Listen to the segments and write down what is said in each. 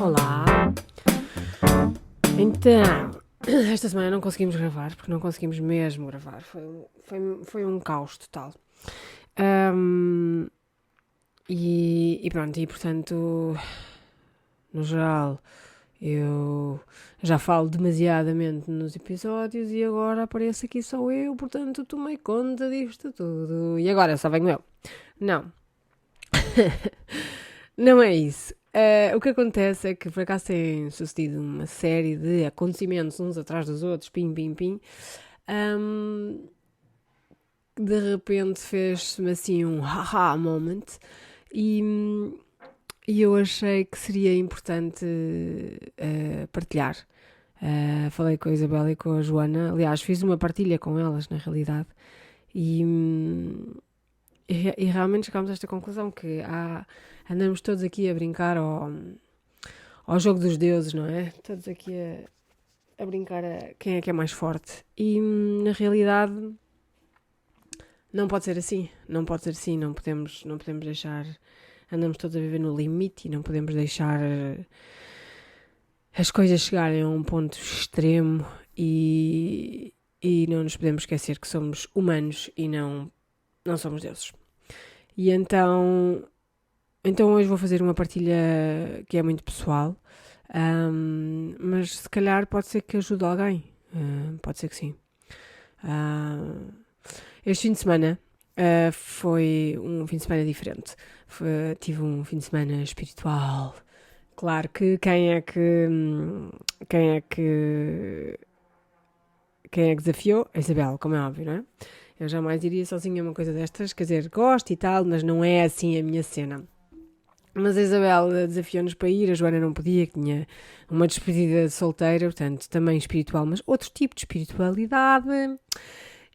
Olá! Então, esta semana não conseguimos gravar, porque não conseguimos mesmo gravar. Foi um caos total. E pronto, e portanto, no geral, eu já falo demasiadamente nos episódios e agora apareço aqui só eu, portanto tomei conta disto tudo. E agora só venho eu. Não. Não é isso. O que acontece é que por acaso tem sucedido uma série de acontecimentos uns atrás dos outros, pim, pim, pim. De repente fez-me assim um haha moment e eu achei que seria importante partilhar. Falei com a Isabela e com a Joana, aliás, fiz uma partilha com elas na realidade e realmente chegámos a esta conclusão que andamos todos aqui a brincar ao jogo dos deuses, não é? Todos aqui a brincar a quem é que é mais forte. E na realidade não pode ser assim. Não pode ser assim. Não podemos deixar. Andamos todos a viver no limite e não podemos deixar as coisas chegarem a um ponto extremo e não nos podemos esquecer que somos humanos e não somos deuses. E então hoje vou fazer uma partilha que é muito pessoal, mas se calhar pode ser que ajude alguém. Pode ser que sim. Este fim de semana foi um fim de semana diferente. Tive um fim de semana espiritual. Claro que quem é que desafiou? A Isabel, como é óbvio, não é? Eu jamais iria sozinha uma coisa destas, quer dizer, gosto e tal, mas não é assim a minha cena. Mas a Isabel desafiou-nos para ir, a Joana não podia, que tinha uma despedida de solteira, portanto, também espiritual, mas outro tipo de espiritualidade.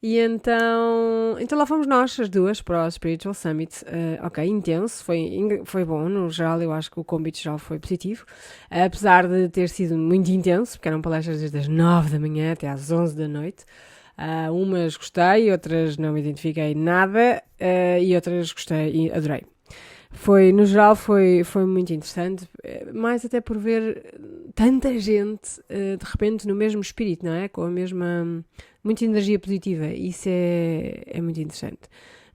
E então lá fomos nós, as duas, para o Spiritual Summit. Ok, intenso, foi bom, no geral eu acho que o convite geral foi positivo, apesar de ter sido muito intenso, porque eram palestras desde as 9 da manhã até às 11 da noite. Umas gostei, outras não me identifiquei nada e outras gostei e adorei. No geral foi muito interessante, mais até por ver tanta gente de repente no mesmo espírito, não é? Com a mesma, muita energia positiva, isso é muito interessante.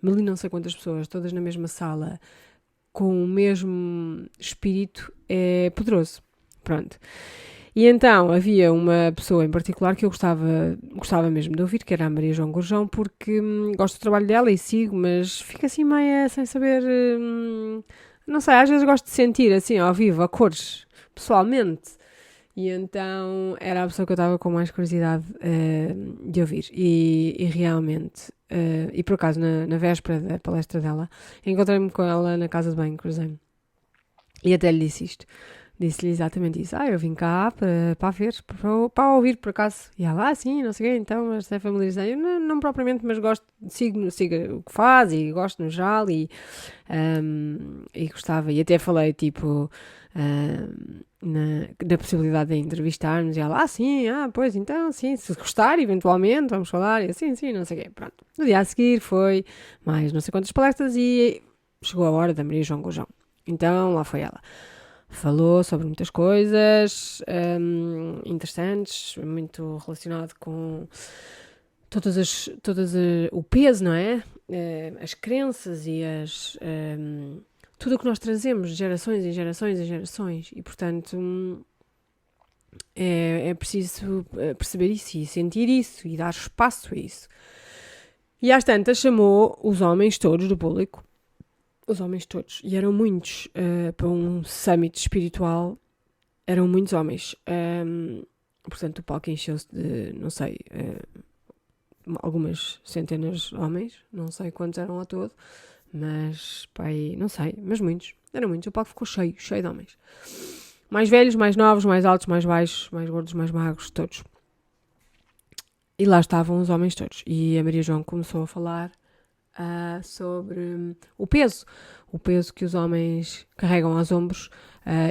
Ali não sei quantas pessoas, todas na mesma sala, com o mesmo espírito, é poderoso. Pronto. E então havia uma pessoa em particular que eu gostava mesmo de ouvir, que era a Maria João Gurjão, porque gosto do trabalho dela e sigo, mas fico assim meio sem saber, não sei, às vezes gosto de sentir assim ao vivo, a cores, pessoalmente. E então era a pessoa que eu estava com mais curiosidade de ouvir. E realmente, e por acaso na véspera da palestra dela, encontrei-me com ela na casa de banho, cruzei-me. E até lhe disse isto. Disse-lhe exatamente isso. Eu vim cá para ver, para ouvir por acaso. E ela, sim, não sei o quê, então, mas é familiarizado. Eu não propriamente, mas gosto, sigo o que faz e gosto no geral e gostava. E até falei, tipo, na possibilidade de entrevistar-nos. E ela, sim, pois, então, sim, se gostar, eventualmente, vamos falar. E assim, sim, não sei o quê. Pronto. No dia a seguir foi mais não sei quantas palestras e chegou a hora da Maria João Gurjão. Então, lá foi ela. Falou sobre muitas coisas interessantes, muito relacionado com o peso, não é? As crenças e tudo o que nós trazemos de gerações em gerações em gerações. E, portanto, é preciso perceber isso e sentir isso e dar espaço a isso. E às tantas chamou os homens todos do público, os homens todos, e eram muitos, para um summit espiritual, eram muitos homens. Portanto, o palco encheu-se de, não sei, algumas centenas de homens, não sei quantos eram ao todo, mas, pai, não sei, mas muitos, eram muitos. O palco ficou cheio de homens. Mais velhos, mais novos, mais altos, mais baixos, mais gordos, mais magros, todos. E lá estavam os homens todos. E a Maria João começou a falar sobre o peso que os homens carregam aos ombros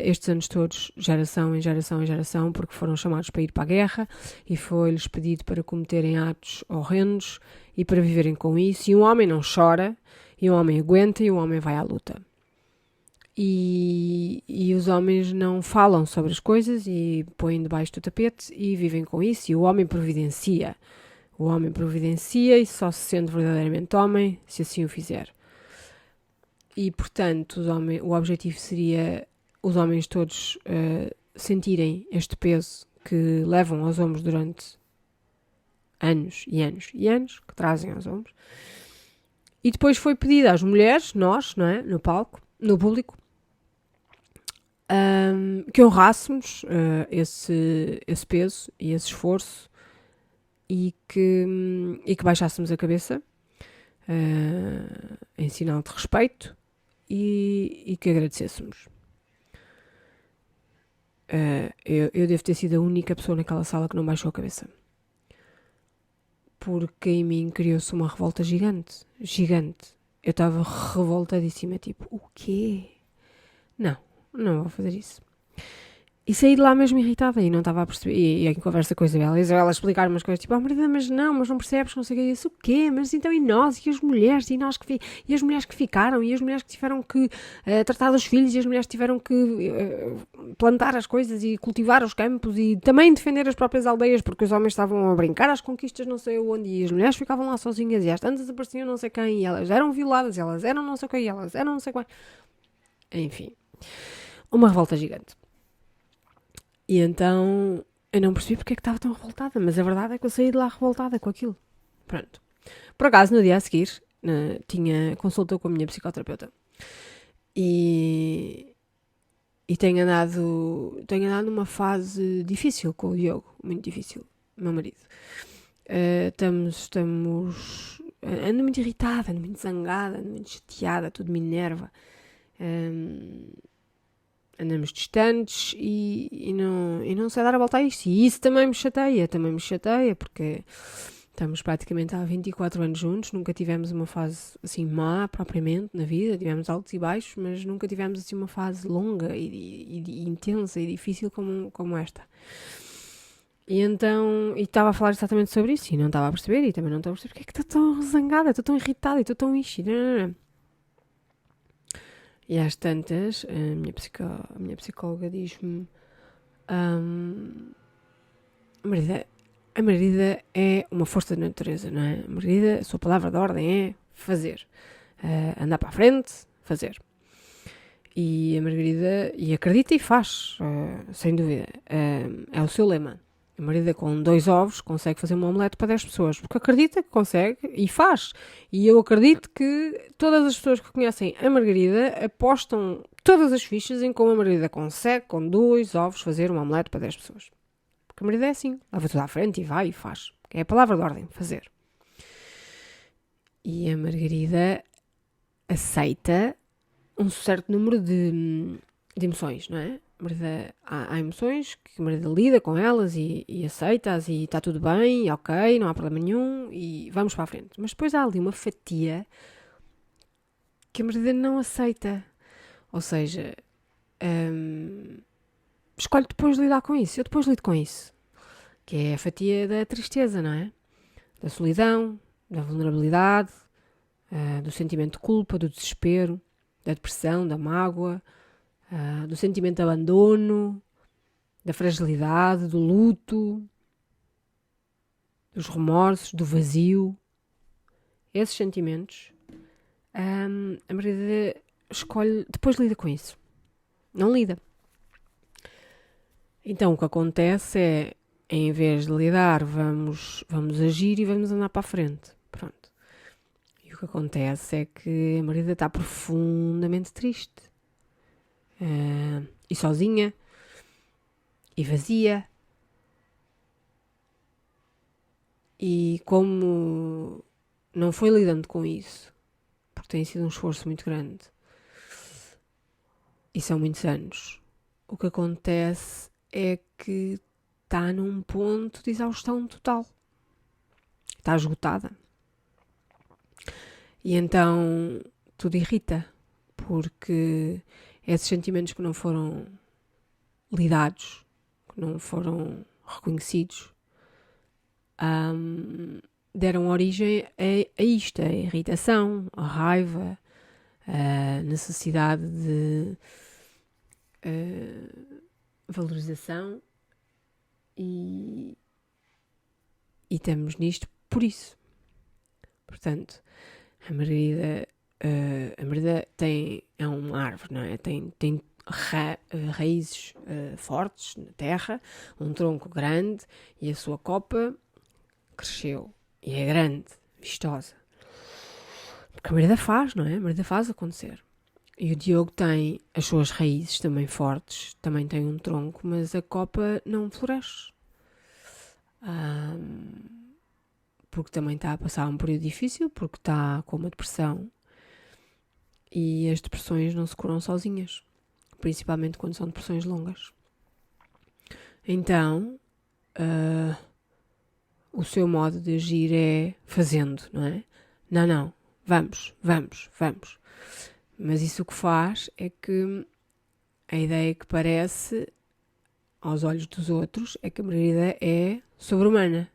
estes anos todos, geração em geração em geração, porque foram chamados para ir para a guerra e foi-lhes pedido para cometerem atos horrendos e para viverem com isso. E um homem não chora, e um homem aguenta, e um homem vai à luta. E os homens não falam sobre as coisas e põem debaixo do tapete e vivem com isso. E o homem providencia. O homem providencia e só se sente verdadeiramente homem se assim o fizer. E, portanto, o objetivo seria os homens todos sentirem este peso que levam aos ombros durante anos e anos e anos, que trazem aos ombros. E depois foi pedido às mulheres, nós, não é? No palco, no público, que honrássemos esse peso e esse esforço e que baixássemos a cabeça em sinal de respeito e que agradecêssemos. Eu devo ter sido a única pessoa naquela sala que não baixou a cabeça. Porque em mim criou-se uma revolta gigante. Gigante. Eu estava revoltadíssima, tipo, o quê? Não vou fazer isso. E saí de lá mesmo irritada e não estava a perceber. E em conversa com a Isabela explicar umas coisas, tipo, Marida, mas não percebes, não sei o que é isso, o quê? Mas então e nós, e as mulheres, e as mulheres que ficaram, e as mulheres que tiveram que tratar dos filhos, e as mulheres que tiveram que plantar as coisas e cultivar os campos e também defender as próprias aldeias, porque os homens estavam a brincar às conquistas não sei onde, e as mulheres ficavam lá sozinhas, e às tantas apareciam não sei quem, e elas eram violadas, e elas eram não sei quem, e elas eram não sei quem. Enfim, uma revolta gigante. E então eu não percebi porque é que estava tão revoltada, mas a verdade é que eu saí de lá revoltada com aquilo. Pronto. Por acaso, no dia a seguir, tinha consulta com a minha psicoterapeuta. E tenho andado numa fase difícil com o Diogo, muito difícil, meu marido. Ando muito irritada, ando muito zangada, ando muito chateada, tudo me enerva. Andamos distantes e não sei dar a volta a isto. E isso também me chateia, porque estamos praticamente há 24 anos juntos, nunca tivemos uma fase assim má propriamente na vida, tivemos altos e baixos, mas nunca tivemos assim uma fase longa e intensa e difícil como esta. E então, estava a falar exatamente sobre isso e não estava a perceber, e também não estou a perceber porque é que estou tão zangada, estou tão irritada e estou tão ishi. Não. E às tantas, a minha psicóloga diz-me: a Margarida é uma força da natureza, não é? A Margarida, a sua palavra de ordem é fazer. Andar para a frente, fazer. E a Margarida, acredita e faz, sem dúvida. É o seu lema. A Margarida com 2 ovos consegue fazer uma omelete para 10 pessoas, porque acredita que consegue e faz. E eu acredito que todas as pessoas que conhecem a Margarida apostam todas as fichas em como a Margarida consegue, com 2 ovos, fazer uma omelete para 10 pessoas. Porque a Margarida é assim, leva tudo à frente e vai e faz. É a palavra de ordem, fazer. E a Margarida aceita um certo número de emoções, não é? Há emoções que a Margarida lida com elas e aceita-as e está tudo bem, ok, não há problema nenhum e vamos para a frente. Mas depois há ali uma fatia que a Margarida não aceita. Ou seja, escolhe depois lidar com isso. Eu depois lido com isso. Que é a fatia da tristeza, não é? Da solidão, da vulnerabilidade, do sentimento de culpa, do desespero, da depressão, da mágoa, do sentimento de abandono, da fragilidade, do luto, dos remorsos, do vazio. Esses sentimentos, a Margarida escolhe, depois lida com isso. Não lida. Então o que acontece é, em vez de lidar, vamos agir e vamos andar para a frente. Pronto. E o que acontece é que a Margarida está profundamente triste. E sozinha. E vazia. E como não foi lidando com isso, porque tem sido um esforço muito grande, e são muitos anos, o que acontece é que está num ponto de exaustão total. Está esgotada. E então tudo irrita, porque esses sentimentos que não foram lidados, que não foram reconhecidos, deram origem a isto, a irritação, a raiva, a necessidade de valorização e estamos nisto por isso. Portanto, a Margarida é uma árvore, não é? Tem raízes fortes na terra, um tronco grande e a sua copa cresceu e é grande, vistosa. Porque a Margarida faz, não é? A Margarida faz acontecer. E o Diogo tem as suas raízes também fortes, também tem um tronco, mas a copa não floresce. Porque também está a passar um período difícil, porque está com uma depressão. E as depressões não se curam sozinhas, principalmente quando são depressões longas. Então, o seu modo de agir é fazendo, não é? Não, vamos. Mas isso o que faz é que a ideia que parece aos olhos dos outros é que a Margarida é sobre-humana.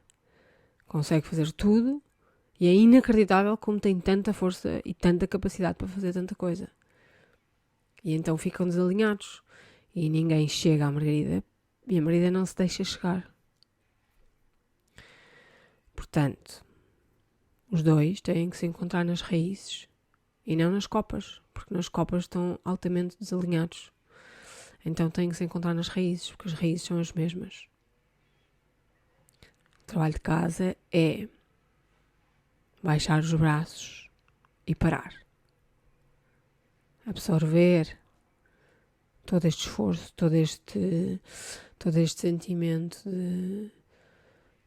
Consegue fazer tudo e é inacreditável como tem tanta força e tanta capacidade para fazer tanta coisa. E então ficam desalinhados. E ninguém chega à Margarida e a Margarida não se deixa chegar. Portanto, os dois têm que se encontrar nas raízes e não nas copas, porque nas copas estão altamente desalinhados. Então têm que se encontrar nas raízes, porque as raízes são as mesmas. O trabalho de casa é baixar os braços e parar. Absorver todo este esforço, todo este sentimento de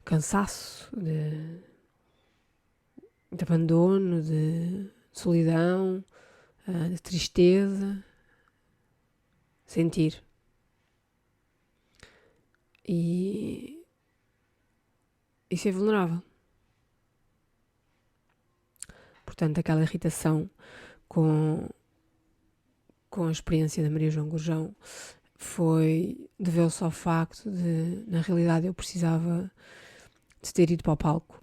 cansaço, de abandono, de solidão, de tristeza. Sentir. E ser vulnerável. Portanto, aquela irritação com a experiência da Maria João Gurjão deveu-se ao facto de, na realidade, eu precisava de ter ido para o palco,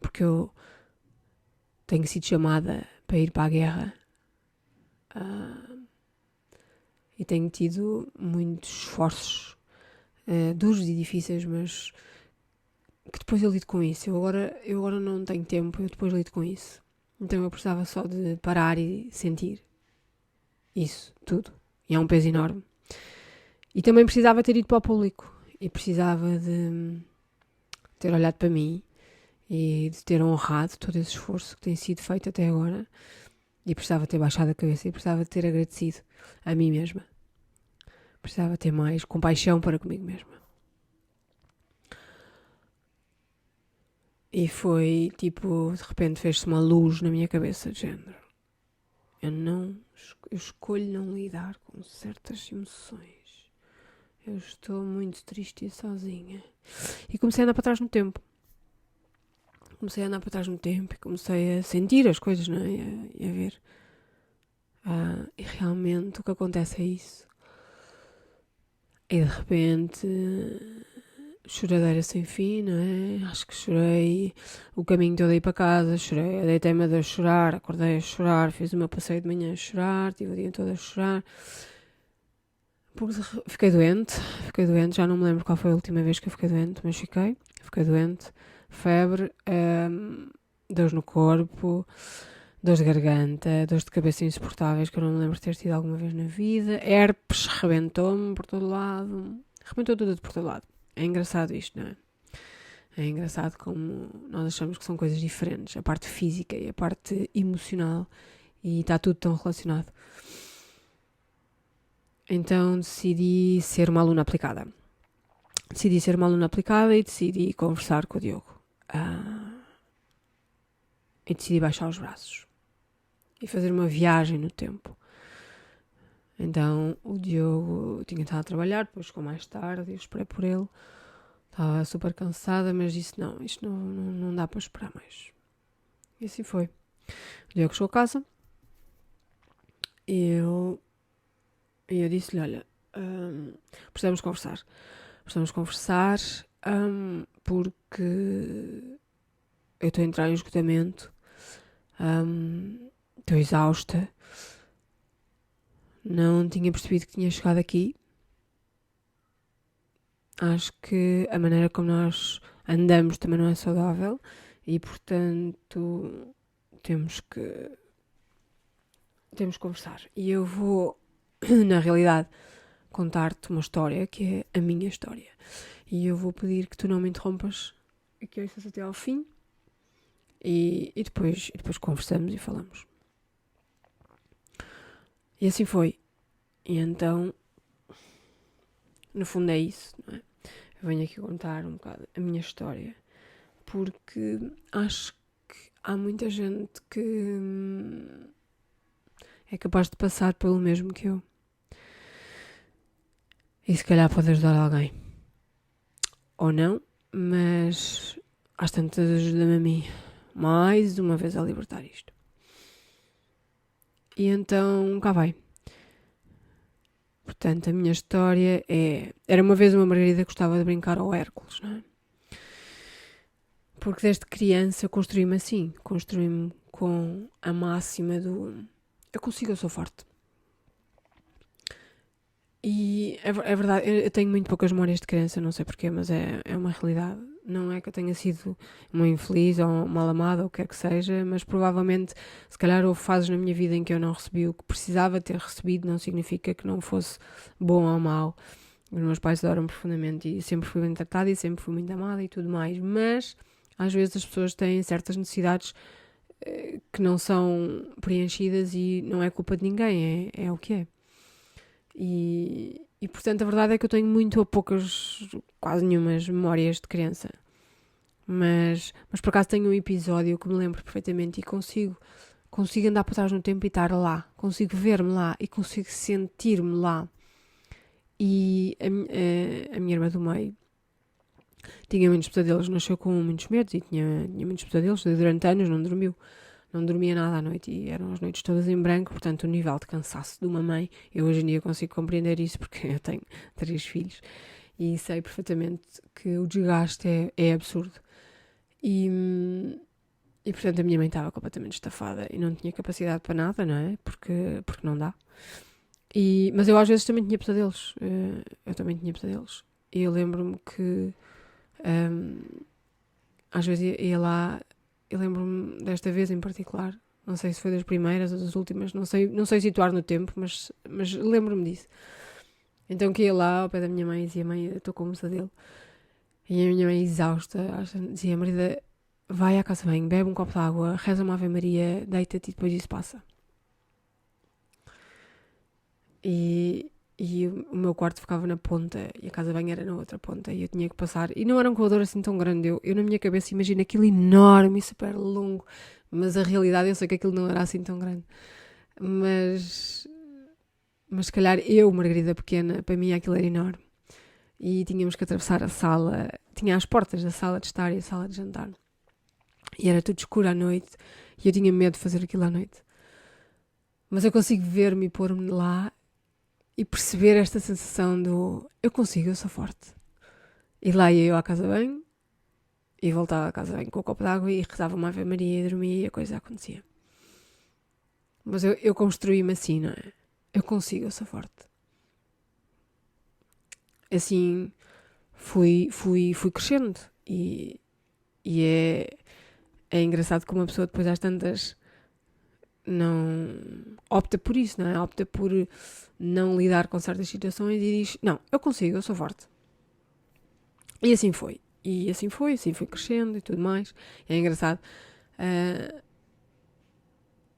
porque eu tenho sido chamada para ir para a guerra e tenho tido muitos esforços duros e difíceis, mas que depois eu lido com isso. Eu agora não tenho tempo, eu depois lido com isso. Então eu precisava só de parar e sentir isso, tudo. E é um peso enorme. E também precisava ter ido para o público. E precisava de ter olhado para mim e de ter honrado todo esse esforço que tem sido feito até agora. E precisava ter baixado a cabeça e precisava ter agradecido a mim mesma. Precisava ter mais compaixão para comigo mesma. E foi tipo, de repente fez-se uma luz na minha cabeça de género. Eu escolho não lidar com certas emoções. Eu estou muito triste e sozinha. E comecei a andar para trás no tempo. E comecei a sentir as coisas, não é? E a ver. E realmente o que acontece é isso. E de repente, choradeira sem fim, não é? Acho que chorei o caminho todo aí para casa, chorei, deitei-me a chorar, acordei a chorar, fiz o meu passeio de manhã a chorar, tive o dia todo a chorar. Porque fiquei doente, já não me lembro qual foi a última vez que eu fiquei doente, mas fiquei doente, febre, dores no corpo, dores de garganta, dores de cabeça insuportáveis que eu não me lembro de ter tido alguma vez na vida, herpes, rebentou-me por todo lado, rebentou tudo por todo lado. É engraçado isto, não é? É engraçado como nós achamos que são coisas diferentes, a parte física e a parte emocional, e está tudo tão relacionado. Então decidi ser uma aluna aplicada. E decidi conversar com o Diogo. E decidi baixar os braços. E fazer uma viagem no tempo. Então o Diogo tinha estado a trabalhar, depois chegou mais tarde, eu esperei por ele. Estava super cansada, mas disse não, isto não dá para esperar mais. E assim foi. O Diogo chegou a casa e eu disse-lhe, olha, precisamos conversar porque eu estou a entrar em esgotamento, estou exausta, não tinha percebido que tinha chegado aqui. Acho que a maneira como nós andamos também não é saudável e, portanto, temos que conversar. E eu vou, na realidade, contar-te uma história que é a minha história. E eu vou pedir que tu não me interrompas e que ouças até ao fim. E depois conversamos e falamos. E assim foi. E então, no fundo é isso, não é? Eu venho aqui contar um bocado a minha história, porque acho que há muita gente que é capaz de passar pelo mesmo que eu. E se calhar pode ajudar alguém. Ou não, mas às tantas ajuda-me a mim mais uma vez a libertar isto. E então, cá vai. Portanto, a minha história é... Era uma vez uma Margarida que gostava de brincar ao Hércules, não é? Porque desde criança construí-me assim. Construí-me com a máxima do... Eu consigo, eu sou forte. E é verdade, eu tenho muito poucas memórias de criança, não sei porquê, mas é uma realidade. Não é que eu tenha sido uma infeliz ou mal amada ou o que quer que seja, mas provavelmente, se calhar houve fases na minha vida em que eu não recebi o que precisava ter recebido, não significa que não fosse bom ou mau. Os meus pais adoram profundamente e sempre fui bem tratada e sempre fui muito amada e tudo mais, mas às vezes as pessoas têm certas necessidades que não são preenchidas e não é culpa de ninguém, é o que é. E portanto a verdade é que eu tenho muito ou poucas, quase nenhumas memórias de criança. Mas por acaso tenho um episódio que me lembro perfeitamente e consigo andar para trás no tempo e estar lá. Consigo ver-me lá e consigo sentir-me lá. E a minha irmã do meio tinha muitos pesadelos, nasceu com muitos medos e tinha muitos pesadelos. Durante anos não dormiu. Não dormia nada à noite e eram as noites todas em branco, portanto o nível de cansaço de uma mãe, eu hoje em dia consigo compreender isso porque eu tenho 3 filhos e sei perfeitamente que o desgaste é absurdo. E portanto a minha mãe estava completamente estafada e não tinha capacidade para nada, não é? Porque não dá. Mas eu às vezes também tinha pesadelos. Eu também tinha pesadelos. E eu lembro-me que às vezes ia lá. Eu lembro-me desta vez em particular, não sei se foi das primeiras ou das últimas, não sei situar no tempo, mas lembro-me disso. Então que ia lá ao pé da minha mãe e dizia: mãe, eu estou com um pesadelo. E a minha mãe exausta, dizia: Marida, vai à casa bem, bebe um copo de água, reza uma Ave Maria, deita-te e depois isso passa. E o meu quarto ficava na ponta e a casa de banho era na outra ponta e eu tinha que passar. E não era um corredor assim tão grande. Eu na minha cabeça imagino aquilo enorme e super longo, mas a realidade eu sei que aquilo não era assim tão grande. Mas se calhar eu, Margarida pequena, para mim aquilo era enorme. E tínhamos que atravessar a sala, tinha as portas da sala de estar e a sala de jantar. E era tudo escuro à noite e eu tinha medo de fazer aquilo à noite. Mas eu consigo ver-me e pôr-me lá e perceber esta sensação do eu consigo, eu sou forte. E lá ia eu à casa de banho e voltava à casa de banho com o copo de água e rezava uma Ave Maria e dormia e a coisa acontecia. Mas eu construí-me assim, não é? Eu consigo, eu sou forte. Assim fui crescendo e é engraçado como uma pessoa depois às tantas não opta por isso, não é? Opta por não lidar com certas situações e diz: não, eu consigo, eu sou forte. E assim foi. Assim fui crescendo e tudo mais. É engraçado.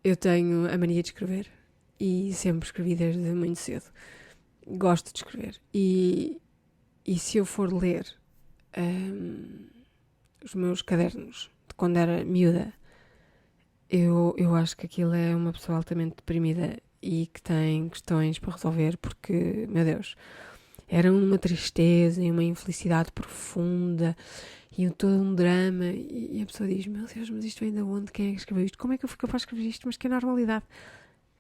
Eu tenho a mania de escrever e sempre escrevi desde muito cedo. Gosto de escrever. E se eu for ler os meus cadernos de quando era miúda, eu acho que aquilo é uma pessoa altamente deprimida e que tem questões para resolver porque, meu Deus, era uma tristeza e uma infelicidade profunda e todo um drama e a pessoa diz: meu Deus, mas isto vem de onde? Quem é que escreveu isto? Como é que eu fui capaz de escrever isto? Mas que normalidade.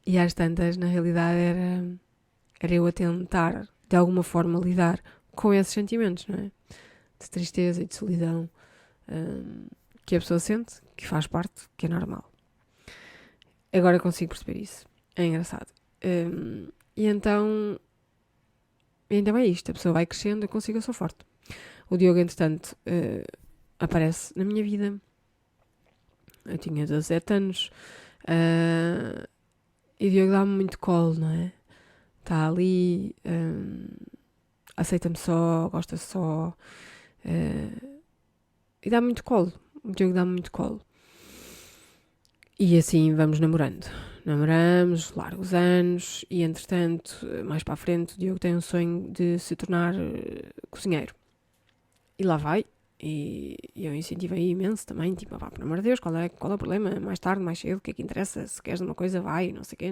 E às tantas, na realidade, era eu a tentar de alguma forma lidar com esses sentimentos, não é? De tristeza e de solidão que a pessoa sente, que faz parte, que é normal. Agora consigo perceber isso. É engraçado. E então é isto. A pessoa vai crescendo, eu sou forte. O Diogo, entretanto, aparece na minha vida. Eu tinha 17 anos. E o Diogo dá-me muito colo, não é? Está ali, aceita-me só, gosta só. E dá-me muito colo. O Diogo dá-me muito colo. E assim vamos namorando. Namoramos largos anos e, entretanto, mais para a frente, o Diogo tem um sonho de se tornar cozinheiro. E lá vai. E eu incentivei imenso também, tipo, pelo amor de Deus, qual é o problema? Mais tarde, mais cedo, o que é que interessa? Se queres uma coisa, vai, não sei o quê.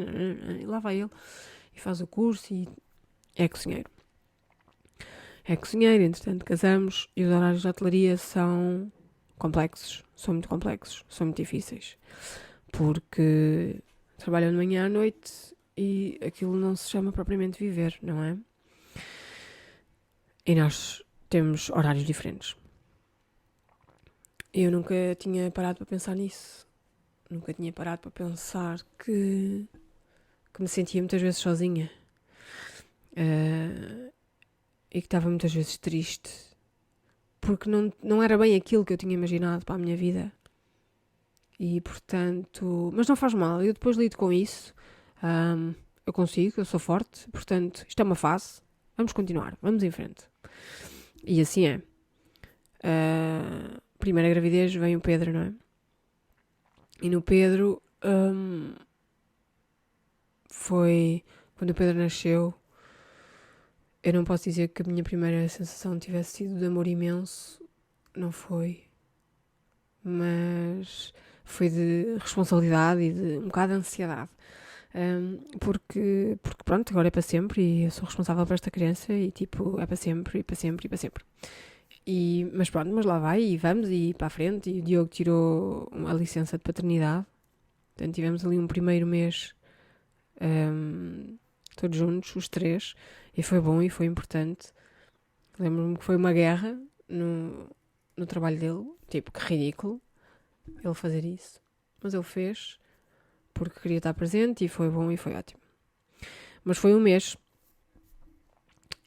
E lá vai ele. E faz o curso e é cozinheiro. É cozinheiro, entretanto casamos e os horários de hotelaria são complexos. São muito complexos, são muito difíceis. Porque trabalham de manhã à noite e aquilo não se chama propriamente viver, não é? E nós temos horários diferentes. Eu nunca tinha parado para pensar nisso. Nunca tinha parado para pensar que me sentia muitas vezes sozinha. E que estava muitas vezes triste. Porque não era bem aquilo que eu tinha imaginado para a minha vida. E, portanto... Mas não faz mal. Eu depois lido com isso. Eu consigo, eu sou forte. Portanto, isto é uma fase. Vamos continuar. Vamos em frente. E assim é. Primeira gravidez vem o Pedro, não é? E no Pedro... foi... Quando o Pedro nasceu... Eu não posso dizer que a minha primeira sensação tivesse sido de amor imenso. Não foi. Mas foi de responsabilidade e de um bocado de ansiedade. Porque pronto, agora é para sempre e eu sou responsável por esta criança e tipo, é para sempre e para sempre e para sempre. Mas pronto, mas lá vai e vamos e para a frente. E o Diogo tirou a licença de paternidade. Portanto, tivemos ali um primeiro mês todos juntos, os três, e foi bom e foi importante. Lembro-me que foi uma guerra no trabalho dele, tipo, que ridículo ele fazer isso, mas ele fez porque queria estar presente e foi bom e foi ótimo. Mas foi um mês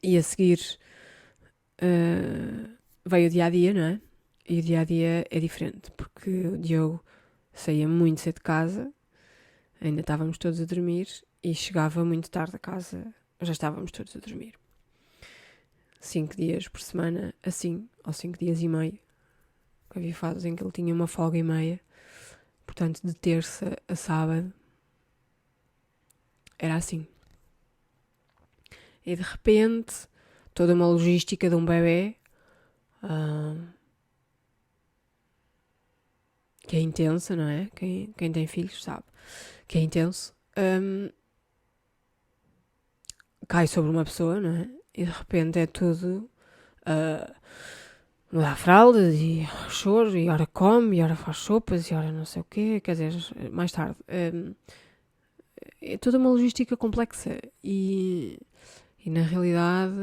e a seguir veio o dia-a-dia, não é? E o dia-a-dia é diferente, porque o Diogo saía muito cedo de casa, ainda estávamos todos a dormir, e chegava muito tarde a casa, já estávamos todos a dormir. 5 dias por semana, assim, ou 5 dias e meio. Havia fases em que ele tinha uma folga e meia, portanto, de terça a sábado, era assim. E de repente, toda uma logística de um bebê, que é intensa, não é? Quem tem filhos sabe que é intenso. Cai sobre uma pessoa, não é? E de repente é tudo mudar fraldas e choro, e ora come, e ora faz sopas, e ora não sei o quê, quer dizer, mais tarde. É toda uma logística complexa e na realidade,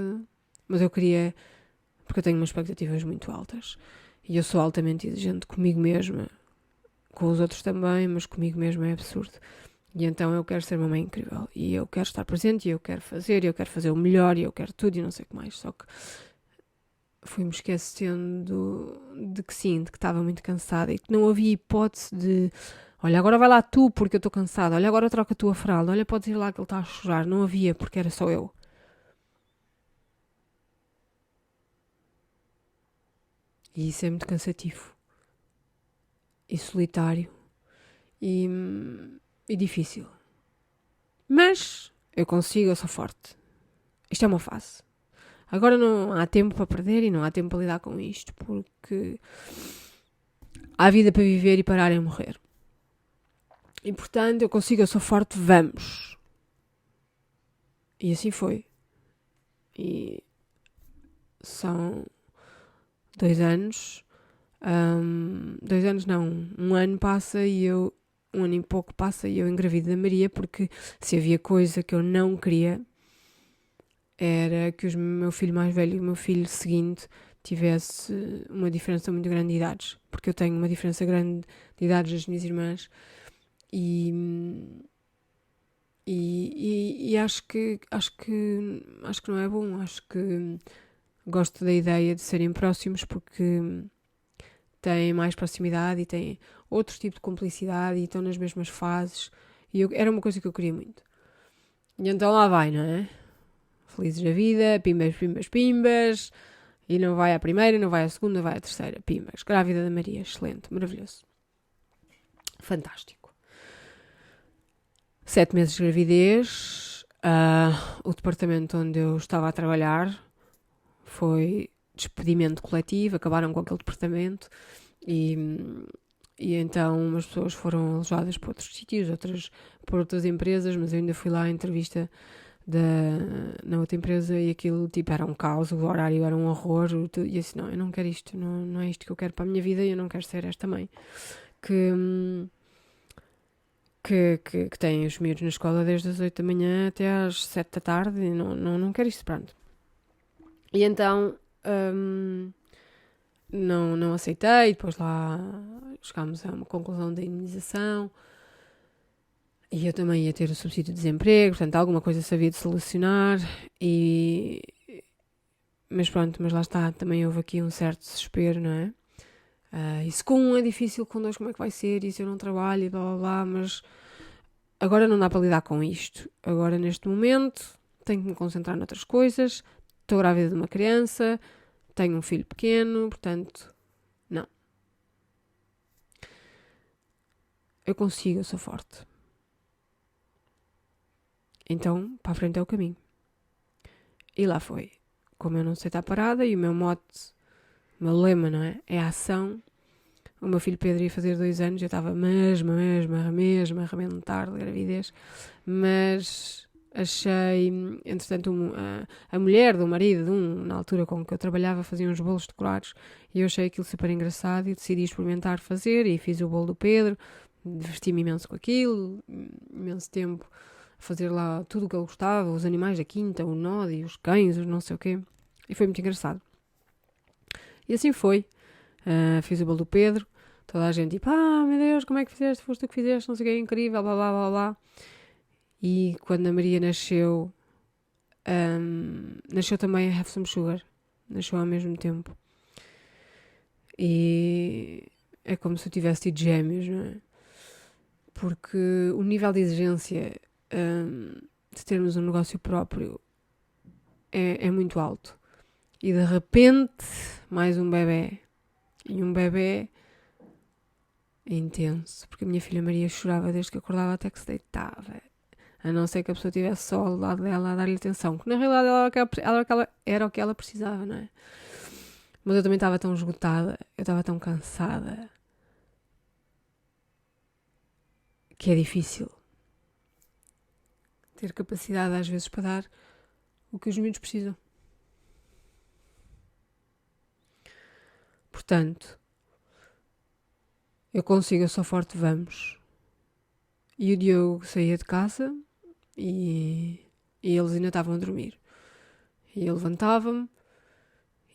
mas eu queria, porque eu tenho umas expectativas muito altas e eu sou altamente exigente comigo mesma, com os outros também, mas comigo mesma é absurdo. E então eu quero ser uma mãe incrível e eu quero estar presente e eu quero fazer o melhor e eu quero tudo e não sei o que mais. Só que fui-me esquecendo de que sim, de que estava muito cansada e que não havia hipótese de olha, agora vai lá tu porque eu estou cansada, olha, agora troca a tua fralda, olha, podes ir lá que ele está a chorar. Não havia porque era só eu. E isso é muito cansativo e solitário e difícil. Mas eu consigo, eu sou forte. Isto é uma fase. Agora não há tempo para perder e não há tempo para lidar com isto, porque há vida para viver e parar em morrer. E portanto, eu consigo, eu sou forte, vamos. E assim foi. E são 2 anos. 2 anos não, um ano passa e eu... Um ano e pouco passa e eu engravido da Maria, porque se havia coisa que eu não queria era que o meu filho mais velho e o meu filho seguinte tivesse uma diferença muito grande de idades, porque eu tenho uma diferença grande de idades das minhas irmãs E, e acho que não é bom. Acho que gosto da ideia de serem próximos porque têm mais proximidade e têm outro tipo de cumplicidade e estão nas mesmas fases. E era uma coisa que eu queria muito. E então lá vai, não é? Felizes da vida, pimbas, pimbas, pimbas. E não vai à primeira, não vai à segunda, vai à terceira. Pimbas. Grávida da Maria. Excelente, maravilhoso. Fantástico. 7 meses de gravidez. O departamento onde eu estava a trabalhar foi despedimento coletivo. Acabaram com aquele departamento. E então umas pessoas foram alojadas para outros sítios, outras por outras empresas, mas eu ainda fui lá à entrevista na outra empresa e aquilo tipo era um caos, o horário era um horror. E eu disse, não, eu não quero isto, não é isto que eu quero para a minha vida e eu não quero ser esta mãe que tem os miúdos na escola desde as 8 da manhã até às 7 da tarde e não quero isto, pronto. E então não aceitei, depois lá chegámos a uma conclusão da indemnização e eu também ia ter o subsídio de desemprego, portanto alguma coisa se havia de solucionar mas pronto, mas lá está, também houve aqui um certo desespero, não é? E se com um é difícil, com dois como é que vai ser, e se eu não trabalho e blá blá blá, mas agora não dá para lidar com isto. Agora neste momento tenho que me concentrar noutras coisas, estou grávida de uma criança, tenho um filho pequeno, portanto, não. Eu consigo, eu sou forte. Então, para a frente é o caminho. E lá foi. Como eu não sei estar parada e o meu mote, o meu lema, não é? É a ação. O meu filho Pedro ia fazer 2 anos, eu estava mesmo a arrebentar de gravidez, mas achei, entretanto, a mulher do marido de na altura com que eu trabalhava, fazia uns bolos decorados e eu achei aquilo super engraçado e decidi experimentar fazer e fiz o bolo do Pedro, diverti-me imenso com aquilo, imenso tempo a fazer lá tudo o que ele gostava, os animais da quinta, o Nodi, os cães, os não sei o quê, e foi muito engraçado. E assim foi. Fiz o bolo do Pedro, toda a gente tipo, meu Deus, como é que fizeste? Foste tu que fizeste, não sei o que, é incrível, blá blá blá blá. E quando a Maria nasceu, nasceu também a Have Some Sugar, nasceu ao mesmo tempo. E é como se eu tivesse tido gêmeos, não é? Porque o nível de exigência de termos um negócio próprio é muito alto. E de repente, mais um bebê. E um bebê intenso, porque a minha filha Maria chorava desde que acordava até que se deitava, a não ser que a pessoa estivesse só ao lado dela a dar-lhe atenção, que na realidade era o que ela precisava, não é? Mas eu também estava tão esgotada, eu estava tão cansada, que é difícil ter capacidade às vezes para dar o que os miúdos precisam. Portanto, eu consigo, eu sou forte, vamos. E o Diogo saía de casa e eles ainda estavam a dormir. E eu levantava-me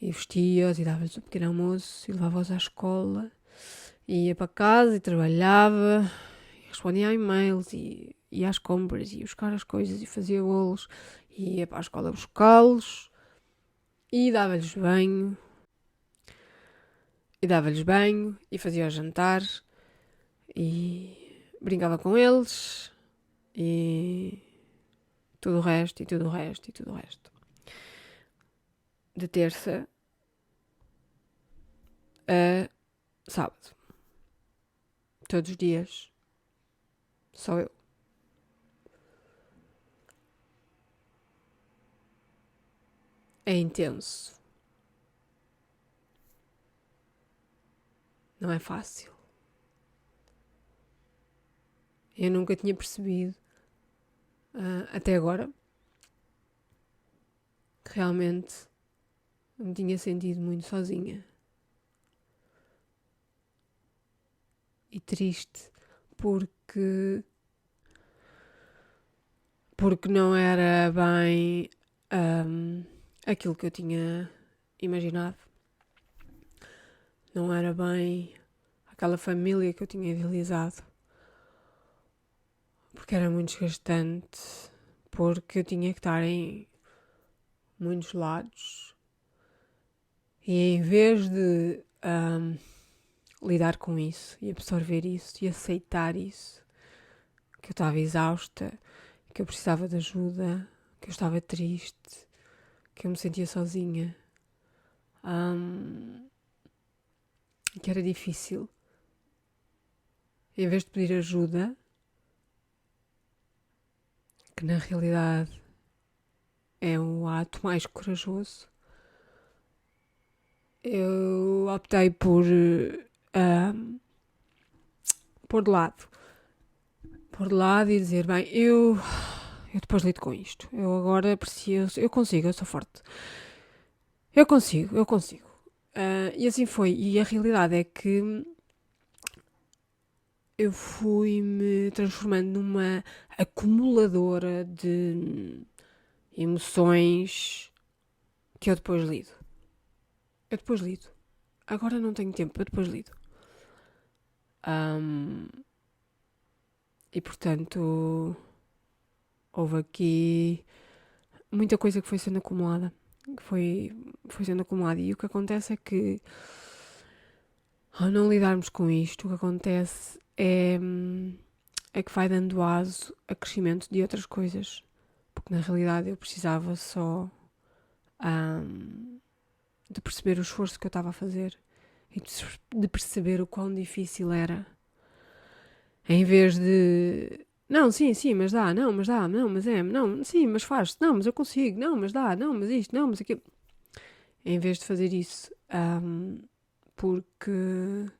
e vestia-os e dava-lhes um pequeno almoço e levava-os à escola. E ia para casa e trabalhava e respondia a e-mails e ia às compras e ia buscar as coisas e fazia bolos e ia para a escola buscá-los e dava-lhes banho e fazia o jantar e brincava com eles e tudo o resto e tudo o resto e tudo o resto. De terça a sábado. Todos os dias. Só eu. É intenso. Não é fácil. Eu nunca tinha percebido, até agora, que realmente me tinha sentido muito sozinha. E triste, porque não era bem aquilo que eu tinha imaginado. Não era bem aquela família que eu tinha idealizado. porque era muito desgastante, porque eu tinha que estar em muitos lados e em vez de lidar com isso e absorver isso e aceitar isso, que eu estava exausta, que eu precisava de ajuda, que eu estava triste, que eu me sentia sozinha, que era difícil. Em vez de pedir ajuda, que na realidade é o ato mais corajoso, eu optei por pôr de lado. Pôr de lado e dizer, bem, eu depois lido com isto. Eu agora preciso, eu consigo, eu sou forte. Eu consigo. E assim foi. E a realidade é que eu fui-me transformando numa acumuladora de emoções que eu depois lido. Agora não tenho tempo, eu depois lido. E portanto, houve aqui muita coisa que foi sendo acumulada. Foi sendo acumulada. E o que acontece é que, ao não lidarmos com isto, o que acontece é que vai dando aso a crescimento de outras coisas. Porque na realidade eu precisava só de perceber o esforço que eu estava a fazer e de perceber o quão difícil era. Em vez de não, sim, mas dá, não, mas é, não, sim, mas faz, não, mas eu consigo, não, mas dá, não, mas isto, não, mas aquilo. Em vez de fazer isso, porque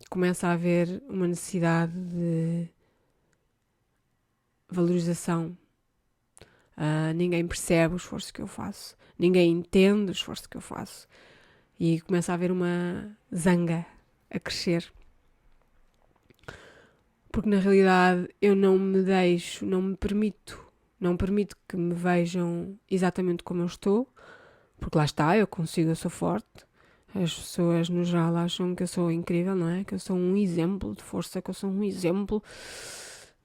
começa a haver uma necessidade de valorização. Ninguém percebe o esforço que eu faço, ninguém entende o esforço que eu faço e começa a haver uma zanga a crescer. Porque na realidade eu não me deixo, não permito que me vejam exatamente como eu estou, porque lá está, eu consigo, eu sou forte. As pessoas no geral acham que eu sou incrível, não é? Que eu sou um exemplo de força, que eu sou um exemplo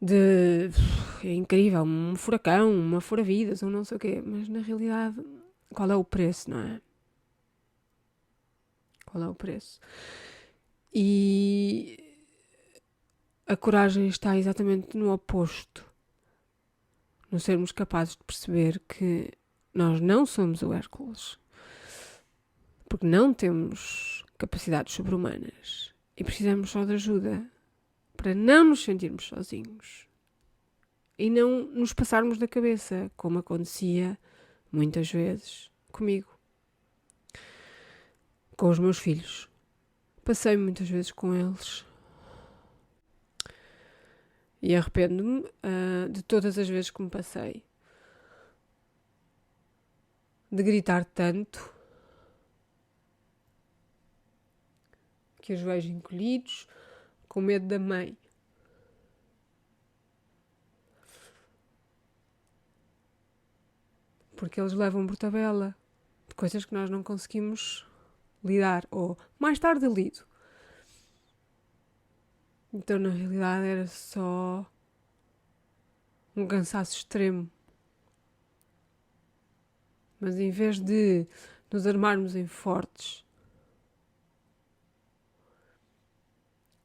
de... É incrível, um furacão, uma fura-vidas, ou não sei o quê. Mas na realidade, qual é o preço, não é? Qual é o preço? E a coragem está exatamente no oposto. No sermos capazes de perceber que nós não somos o Hércules, porque não temos capacidades sobre-humanas e precisamos só de ajuda para não nos sentirmos sozinhos e não nos passarmos da cabeça, como acontecia muitas vezes comigo, com os meus filhos. Passei muitas vezes com eles e arrependo-me de todas as vezes que me passei, de gritar tanto que os vejo encolhidos, com medo da mãe. Porque eles levam por tabela de coisas que nós não conseguimos lidar, ou mais tarde lido. Então na realidade era só um cansaço extremo. Mas em vez de nos armarmos em fortes,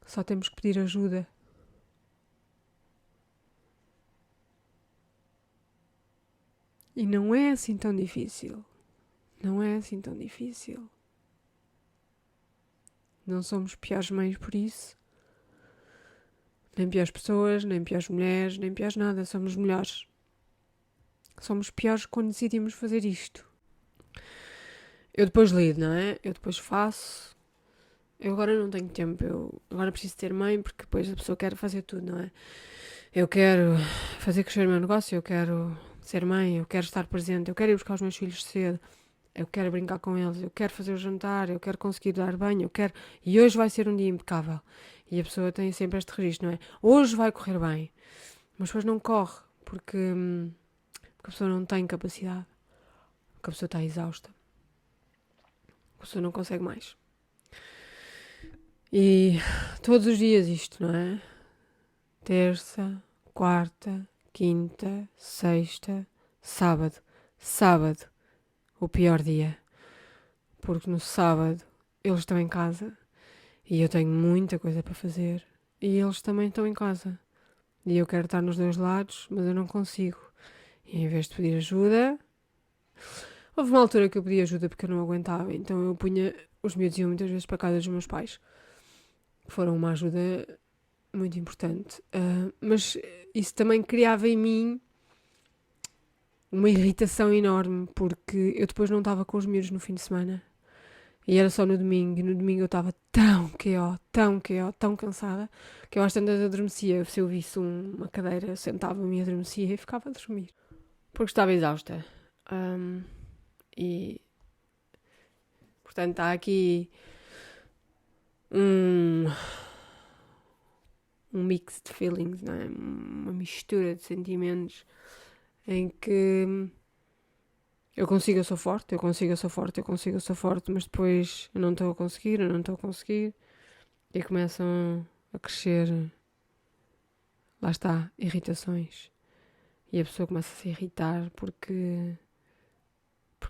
só temos que pedir ajuda. E não é assim tão difícil. Não é assim tão difícil. Não somos piores mães por isso. Nem piores pessoas, nem piores mulheres, nem piores nada. Somos melhores. Somos piores quando decidimos fazer isto. Eu depois lido, não é? Eu depois faço. Eu agora não tenho tempo. Eu agora preciso ter mãe porque depois a pessoa quer fazer tudo, não é? Eu quero fazer crescer o meu negócio, eu quero ser mãe, eu quero estar presente, eu quero ir buscar os meus filhos cedo, eu quero brincar com eles, eu quero fazer o jantar, eu quero conseguir dar banho, eu quero... E hoje vai ser um dia impecável. E a pessoa tem sempre este registro, não é? Hoje vai correr bem. Mas depois não corre, porque a pessoa não tem capacidade. Porque a pessoa está exausta. A pessoa não consegue mais. E todos os dias isto, não é? Terça, quarta, quinta, sexta, sábado. Sábado, o pior dia. Porque no sábado eles estão em casa e eu tenho muita coisa para fazer e eles também estão em casa. E eu quero estar nos dois lados, mas eu não consigo. E em vez de pedir ajuda, houve uma altura que eu pedi ajuda porque eu não aguentava, então eu punha, os miúdos iam muitas vezes para a casa dos meus pais. Foram uma ajuda muito importante. Mas isso também criava em mim uma irritação enorme, porque eu depois não estava com os miúdos no fim de semana. E era só no domingo, e no domingo eu estava tão cansada, que eu às tantas adormecia. Se eu visse uma cadeira, sentava-me e adormecia e ficava a dormir. Porque estava exausta. E, portanto, há aqui um mix de feelings, não é? Uma mistura de sentimentos em que eu consigo, eu sou forte, mas depois eu não estou a conseguir, e começam a crescer, lá está, irritações. E a pessoa começa a se irritar porque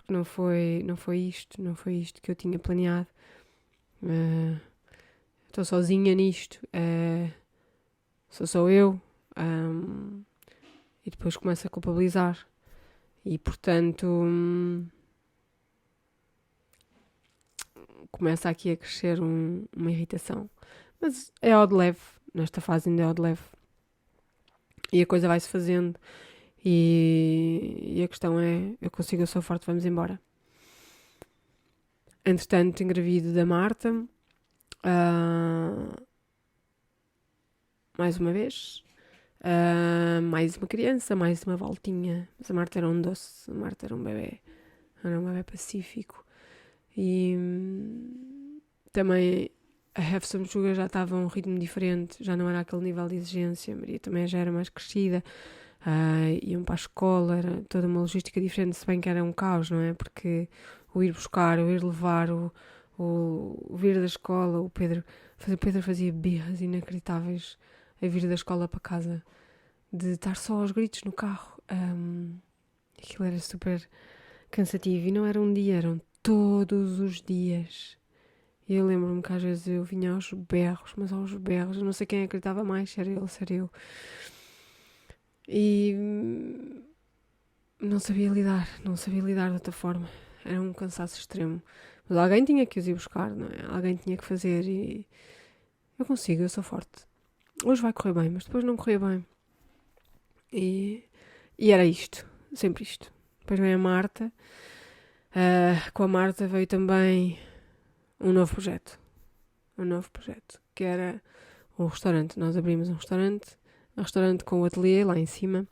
não foi isto que eu tinha planeado. Estou sozinha nisto, sou só eu, e depois começo a culpabilizar. E, portanto, começa aqui a crescer uma irritação. Mas é ao de leve, nesta fase ainda é ao de leve. E a coisa vai-se fazendo. E a questão é, eu consigo, eu sou forte, vamos embora. Entretanto, engravido da Marta. Mais uma vez. Mais uma criança, mais uma voltinha. Mas a Marta era um doce, a Marta era um bebê. Era um bebê pacífico. E também a Have Some Sugar já estava a um ritmo diferente, já não era aquele nível de exigência. A Maria também já era mais crescida, iam para a escola, era toda uma logística diferente, se bem que era um caos, não é? Porque o ir buscar, o ir levar, o vir da escola, o Pedro fazia birras inacreditáveis a vir da escola para casa, de estar só aos gritos no carro. Aquilo era super cansativo, e não era um dia, eram todos os dias. E eu lembro-me que às vezes eu vinha aos berros, eu não sei quem acreditava mais, se era ele, se era eu. E não sabia lidar de outra forma. Era um cansaço extremo. Mas alguém tinha que os ir buscar, não é? Alguém tinha que fazer, e eu consigo, eu sou forte. Hoje vai correr bem, mas depois não corria bem. E era isto, sempre isto. Depois vem a Marta. Com a Marta veio também um novo projeto, que era um restaurante. Nós abrimos um restaurante com o ateliê lá em cima,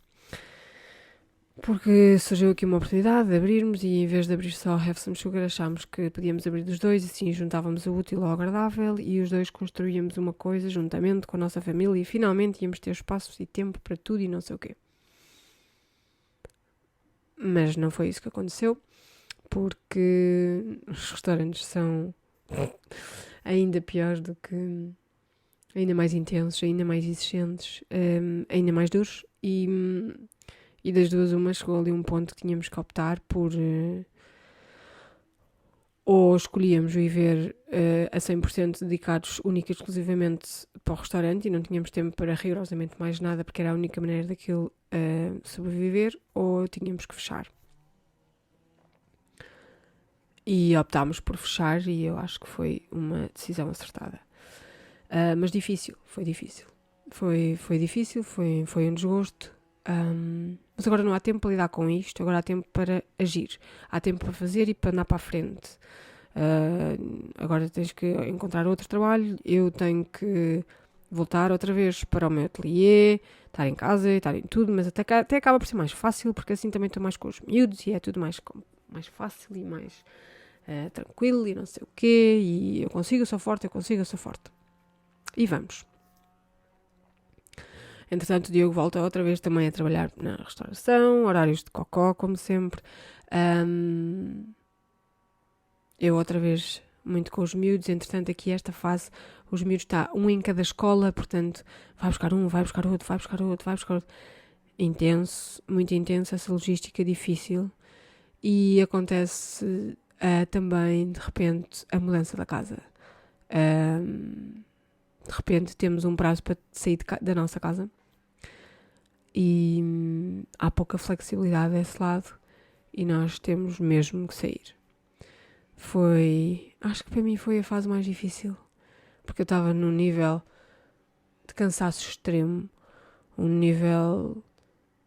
porque surgiu aqui uma oportunidade de abrirmos, e em vez de abrir só Have Some Sugar, achámos que podíamos abrir dos dois, e assim juntávamos o útil ao agradável, e os dois construíamos uma coisa juntamente com a nossa família, e finalmente íamos ter espaços e tempo para tudo e não sei o quê. Mas não foi isso que aconteceu, porque os restaurantes são ainda piores do que... ainda mais intensos, ainda mais exigentes, ainda mais duros, e das duas uma chegou ali um ponto que tínhamos que optar por... ou escolhíamos viver a 100% dedicados única e exclusivamente para o restaurante, e não tínhamos tempo para rigorosamente mais nada, porque era a única maneira daquilo sobreviver, ou tínhamos que fechar. E optámos por fechar, e eu acho que foi uma decisão acertada. Mas foi difícil. Foi um desgosto. Mas agora não há tempo para lidar com isto, agora há tempo para agir. Há tempo para fazer e para andar para a frente. Agora tens que encontrar outro trabalho, eu tenho que voltar outra vez para o meu ateliê, estar em casa, estar em tudo, mas até acaba por ser mais fácil, porque assim também estou mais com os miúdos e é tudo mais fácil e mais tranquilo e não sei o quê, e eu sou forte. E vamos. Entretanto, o Diogo volta outra vez também a trabalhar na restauração, horários de cocó, como sempre. Eu outra vez muito com os miúdos. Entretanto, aqui esta fase, Os miúdos está um em cada escola, portanto, vai buscar um, vai buscar outro, vai buscar outro, vai buscar outro. Intenso, muito intenso, essa logística difícil. E acontece também, de repente, a mudança da casa. De repente temos um prazo para sair da nossa casa e há pouca flexibilidade desse lado e nós temos mesmo que sair. Acho que para mim foi a fase mais difícil, porque eu estava num nível de cansaço extremo, um nível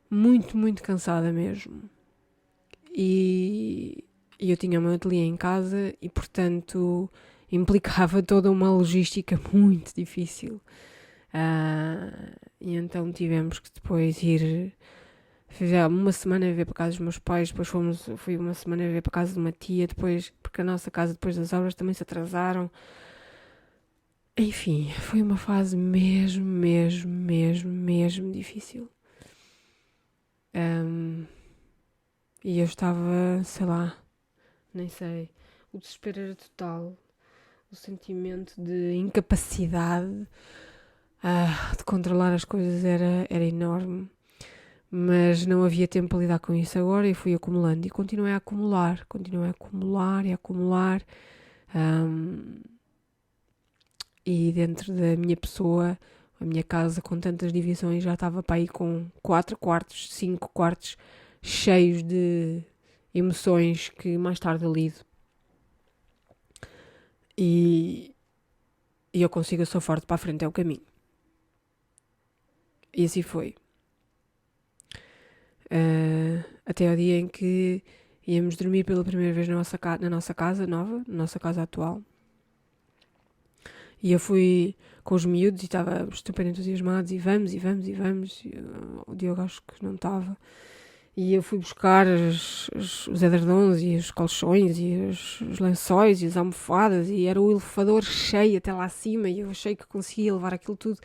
muito, muito cansada mesmo. E eu tinha o meu ateliê em casa e, portanto, implicava toda uma logística muito difícil. E então tivemos que depois ir. Fizemos uma semana a viver para casa dos meus pais, depois fui uma semana a viver para casa de uma tia, depois, porque a nossa casa depois das obras também se atrasaram. Enfim, foi uma fase mesmo, mesmo, mesmo, mesmo difícil. E eu estava, sei lá, nem sei, o desespero era total, o sentimento de incapacidade de controlar as coisas era enorme, mas não havia tempo para lidar com isso agora e fui acumulando e continuei a acumular e acumular. E dentro da minha pessoa, a minha casa com tantas divisões já estava para aí com 4 quartos, 5 quartos cheios de emoções que mais tarde eu lido. E eu consigo, eu sou forte, para a frente é o caminho. E assim foi. Até ao dia em que íamos dormir pela primeira vez na nossa casa nova, na nossa casa atual. E eu fui com os miúdos e estava super entusiasmados e vamos. E o Diogo acho que não estava. E eu fui buscar os edredons e os colchões e os lençóis e as almofadas e era o elevador cheio até lá acima e eu achei que conseguia levar aquilo tudo.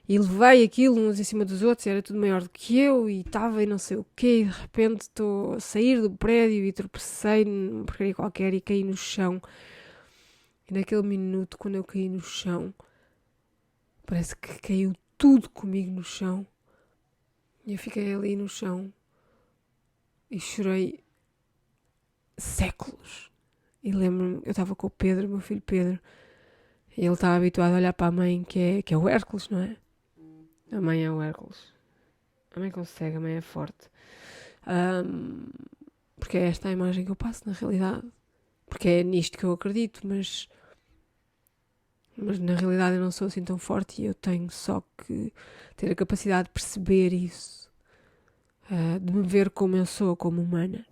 E levei aquilo uns em cima dos outros, era tudo maior do que eu e estava e não sei o quê. E de repente estou a sair do prédio e tropecei numa porcaria qualquer e caí no chão. E naquele minuto, quando eu caí no chão, parece que caiu tudo comigo no chão. E eu fiquei ali no chão e chorei séculos. E lembro-me, eu estava com o Pedro, meu filho Pedro, e ele estava habituado a olhar para a mãe, que é o Hércules, não é? A mãe é o Hércules. A mãe consegue, a mãe é forte. Porque é esta a imagem que eu passo na realidade. Porque é nisto que eu acredito, mas na realidade eu não sou assim tão forte e eu tenho só que ter a capacidade de perceber isso, de me ver como eu sou, como humana.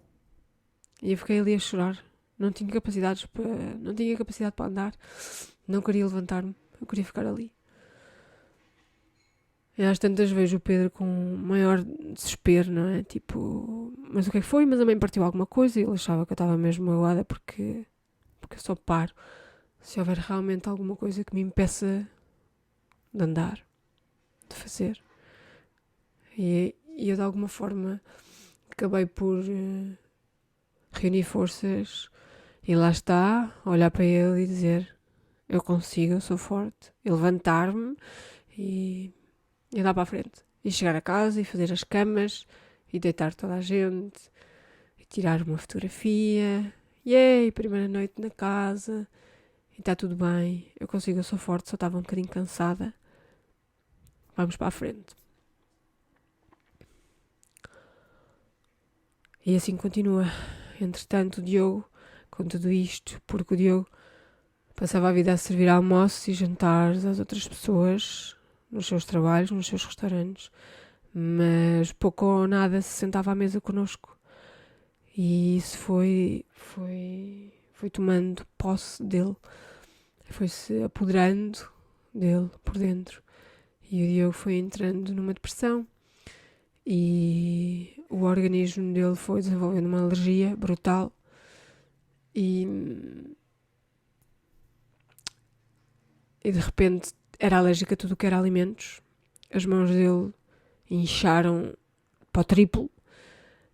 E eu fiquei ali a chorar. Não tinha capacidade para andar, não queria levantar-me, eu queria ficar ali. E às tantas vejo o Pedro com maior desespero, não é? Tipo, mas o que é que foi? Mas a mãe partiu alguma coisa e ele achava que eu estava mesmo magoada porque eu só paro se houver realmente alguma coisa que me impeça de andar, de fazer. E eu de alguma forma acabei por reunir forças e lá está, olhar para ele e dizer eu consigo, eu sou forte, e levantar-me e andar para a frente e chegar a casa e fazer as camas e deitar toda a gente e tirar uma fotografia, primeira noite na casa e está tudo bem, eu consigo, eu sou forte, só estava um bocadinho cansada, vamos para a frente. E assim continua. Entretanto, o Diogo, com tudo isto, porque o Diogo passava a vida a servir almoços e jantares às outras pessoas nos seus trabalhos, nos seus restaurantes, mas pouco ou nada se sentava à mesa connosco. E isso foi tomando posse dele, foi-se apoderando dele por dentro. E o Diogo foi entrando numa depressão e o organismo dele foi desenvolvendo uma alergia brutal e de repente era alérgico a tudo o que era alimentos. As mãos dele incharam para o triplo,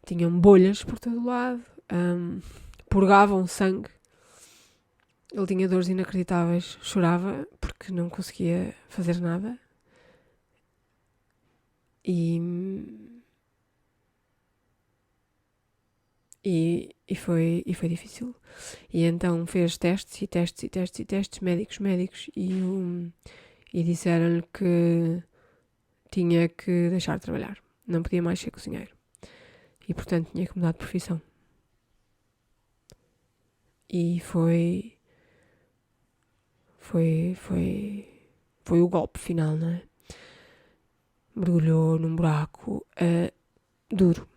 tinham bolhas por todo lado, purgavam sangue Ele tinha dores inacreditáveis, chorava porque não conseguia fazer nada. E foi difícil. E então fez testes, médicos, e disseram-lhe que tinha que deixar de trabalhar. Não podia mais ser cozinheiro. E, portanto, tinha que mudar de profissão. E foi o golpe final, não é? Mergulhou num buraco duro,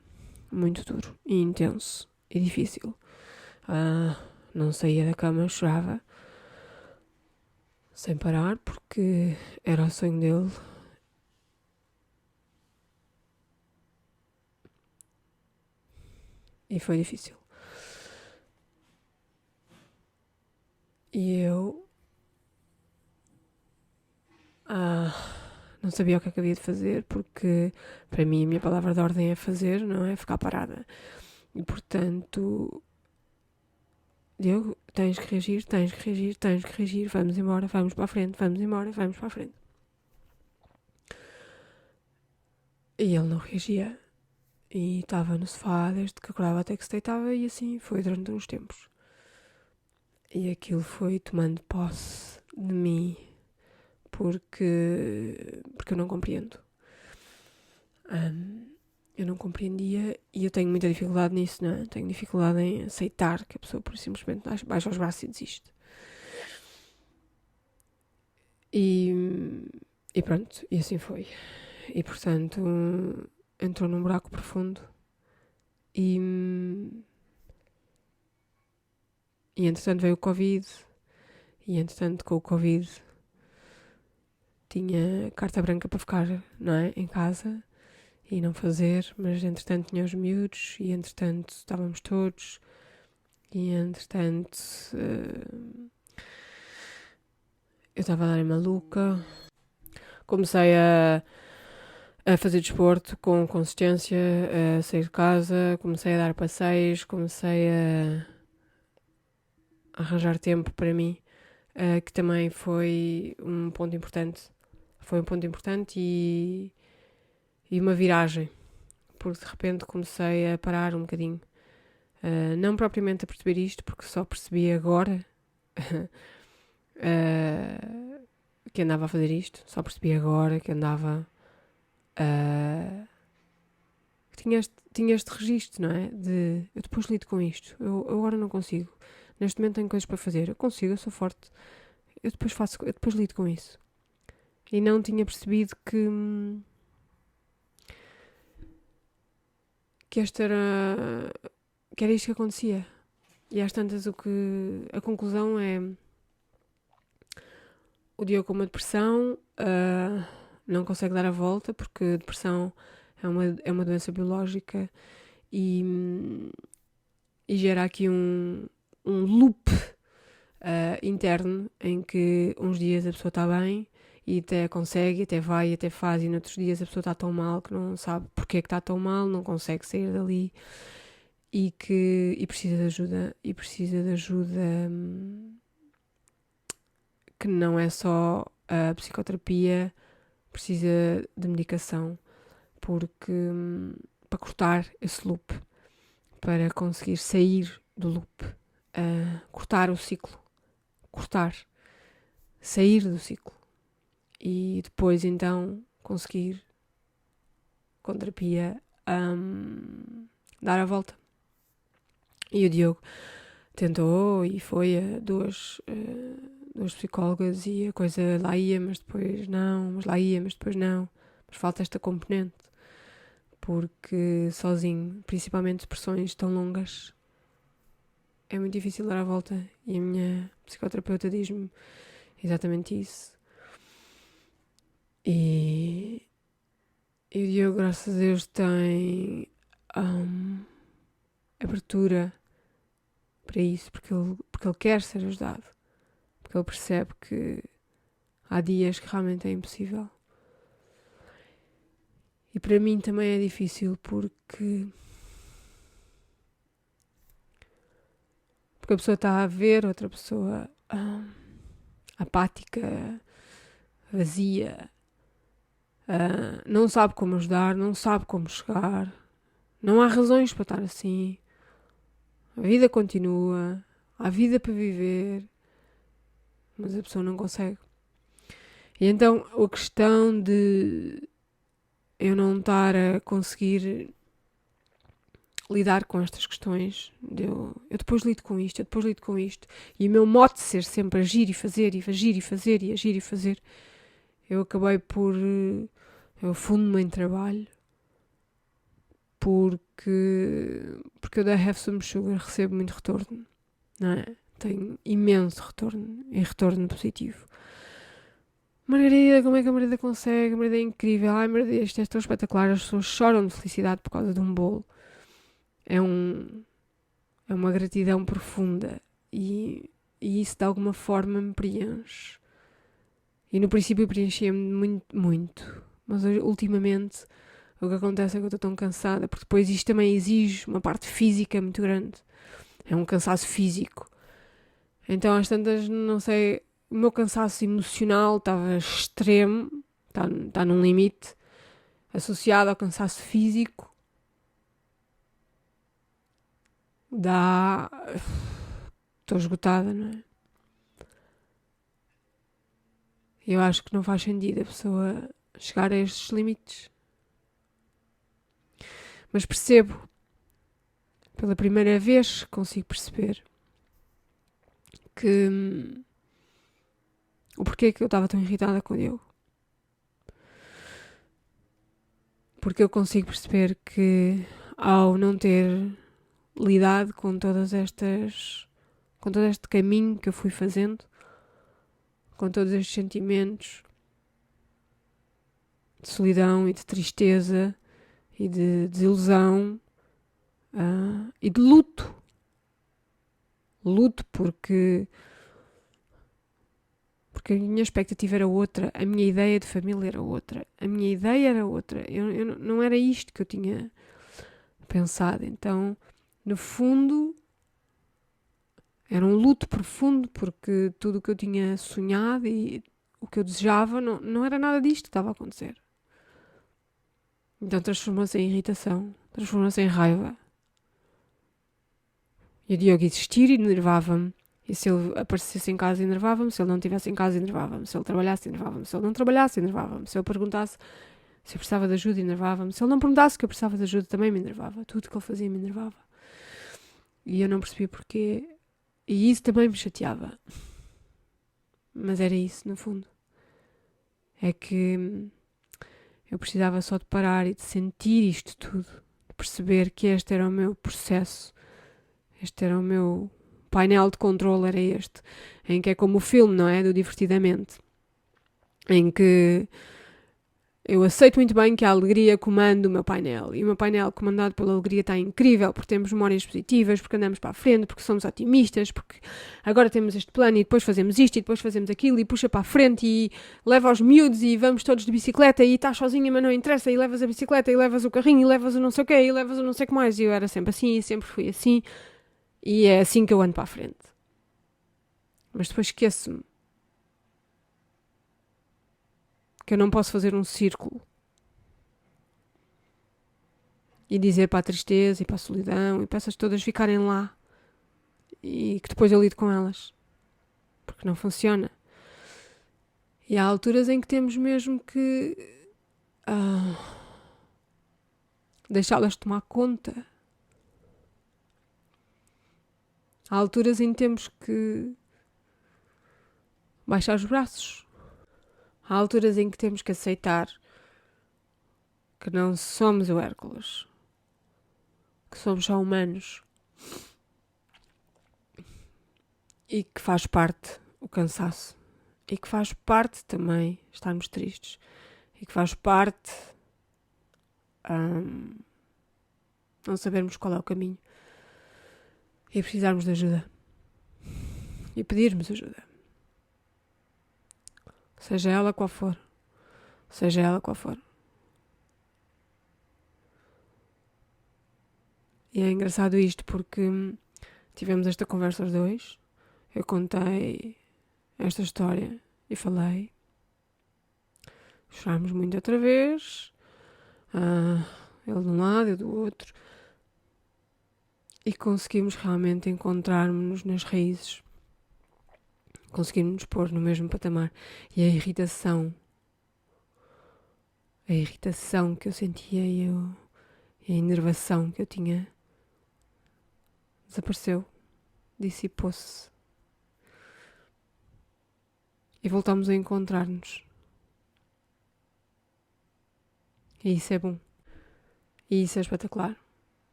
muito duro e intenso e difícil. Não saía da cama, chorava sem parar porque era o sonho dele. E foi difícil. E eu não sabia o que é que havia de fazer, porque para mim a minha palavra de ordem é fazer, não é ficar parada. E portanto, Diogo, tens que reagir, vamos embora, vamos para a frente, vamos embora, vamos para a frente. E ele não reagia. E estava no sofá desde que acordava até que se deitava, e assim foi durante uns tempos. E aquilo foi tomando posse de mim, porque eu não compreendo. Eu não compreendia, e eu tenho muita dificuldade nisso, não é? Tenho dificuldade em aceitar que a pessoa por simplesmente baixa os braços e desiste. E pronto, e assim foi. E portanto, entrou num buraco profundo e entretanto veio o Covid, e entretanto com o Covid tinha carta branca para ficar, não é, em casa e não fazer, mas entretanto tinha os miúdos, e entretanto estávamos todos, e entretanto eu estava a dar em maluca. Comecei a fazer desporto com consistência, a sair de casa, comecei a dar passeios, comecei a arranjar tempo para mim, que também foi um ponto importante. Foi um ponto importante e uma viragem, porque de repente comecei a parar um bocadinho. Não propriamente a perceber isto, porque só percebi agora que andava a fazer isto, só percebi agora que andava que tinha este registro, não é? De eu depois lido com isto, eu agora não consigo, neste momento tenho coisas para fazer, eu consigo, eu sou forte, eu depois lido com isso. E não tinha percebido que era isto que acontecia. E às tantas a conclusão é: o Diogo com uma depressão não consegue dar a volta, porque a depressão é uma doença biológica, e gera aqui um loop interno, em que uns dias a pessoa está bem e até consegue, até vai, até faz, e noutros dias a pessoa está tão mal que não sabe porque é que está tão mal, não consegue sair dali, e precisa de ajuda, que não é só a psicoterapia, precisa de medicação, porque para cortar esse loop, para conseguir sair do loop, cortar o ciclo, sair do ciclo, e depois então conseguir, com terapia, dar a volta. E o Diogo tentou e foi a duas psicólogas, e a coisa lá ia, mas depois não, mas falta esta componente, porque sozinho, principalmente depressões tão longas, é muito difícil dar a volta, e a minha psicoterapeuta diz-me exatamente isso. E o Diogo, graças a Deus, tem abertura para isso, porque ele quer ser ajudado, porque ele percebe que há dias que realmente é impossível. E para mim também é difícil, porque a pessoa está a ver outra pessoa apática, vazia, não sabe como ajudar, não sabe como chegar, não há razões para estar assim, a vida continua, há vida para viver, mas a pessoa não consegue. E então a questão de eu não estar a conseguir lidar com estas questões, eu depois lido com isto, eu depois lido com isto, e o meu mote ser sempre agir e fazer, e agir e fazer, e agir e fazer, eu acabei por, eu afundo-me em trabalho, porque eu da Have Some Sugar recebo muito retorno, não é? Tenho imenso retorno, e retorno positivo. Margarida, como é que a Margarida consegue? A Margarida é incrível. Ai, Margarida, isto é tão espetacular. As pessoas choram de felicidade por causa de um bolo. É uma gratidão profunda. E isso de alguma forma me preenche. E no princípio preenchia-me muito, muito. Mas ultimamente o que acontece é que eu estou tão cansada. Porque depois isto também exige uma parte física muito grande. É um cansaço físico. Então às tantas, não sei... O meu cansaço emocional estava extremo, está num limite, associado ao cansaço físico, estou esgotada, não é? Eu acho que não faz sentido a pessoa chegar a estes limites. Mas percebo, pela primeira vez consigo perceber que o porquê que eu estava tão irritada com o Diogo. Porque eu consigo perceber que ao não ter lidado com todo este caminho que eu fui fazendo, com todos estes sentimentos de solidão e de tristeza e de desilusão e de luto. Luto porque a minha expectativa era outra, a minha ideia de família era outra, a minha ideia era outra. Eu não era isto que eu tinha pensado. Então, no fundo, era um luto profundo porque tudo o que eu tinha sonhado e o que eu desejava não era nada disto que estava a acontecer. Então transformou-se em irritação, transformou-se em raiva. E o Diogo existir enervava-me. E se ele aparecesse em casa, enervava-me. Se ele não estivesse em casa, enervava-me. Se ele trabalhasse, enervava-me. Se ele não trabalhasse, enervava-me. Se eu perguntasse se eu precisava de ajuda, enervava-me. Se ele não perguntasse que eu precisava de ajuda, também me enervava. Tudo que ele fazia me enervava. E eu não percebi porquê. E isso também me chateava. Mas era isso, no fundo. É que eu precisava só de parar e de sentir isto tudo. De perceber que este era o meu processo. Este era o meu painel de controle, era este. Em que é como o filme, não é? Do Divertidamente. Em que eu aceito muito bem que a alegria comanda o meu painel. E o meu painel comandado pela alegria está incrível, porque temos memórias positivas, porque andamos para a frente, porque somos otimistas, porque agora temos este plano e depois fazemos isto e depois fazemos aquilo e puxa para a frente e leva aos miúdos e vamos todos de bicicleta e estás sozinha, mas não interessa, e levas a bicicleta e levas o carrinho e levas o não sei o quê e levas o não sei o que mais. E eu era sempre assim e sempre fui assim. E é assim que eu ando para a frente. Mas depois esqueço-me que eu não posso fazer um círculo e dizer para a tristeza e para a solidão e para essas todas ficarem lá e que depois eu lido com elas. Porque não funciona. E há alturas em que temos mesmo que deixá-las tomar conta. Há alturas em que temos que baixar os braços. Há alturas em que temos que aceitar que não somos o Hércules, que somos só humanos e que faz parte o cansaço e que faz parte também estarmos tristes e que faz parte não sabermos qual é o caminho e precisarmos de ajuda e pedirmos ajuda, seja ela qual for, seja ela qual for. E é engraçado isto porque tivemos esta conversa os dois. eu contei esta história e falei. Chorámos muito outra vez. Ele de um lado, eu do outro. E conseguimos realmente encontrar-nos nas raízes. Conseguimos nos pôr no mesmo patamar. E a irritação que eu sentia e a enervação que eu tinha desapareceu. Dissipou-se. E voltámos a encontrar-nos. E isso é bom. E isso é espetacular.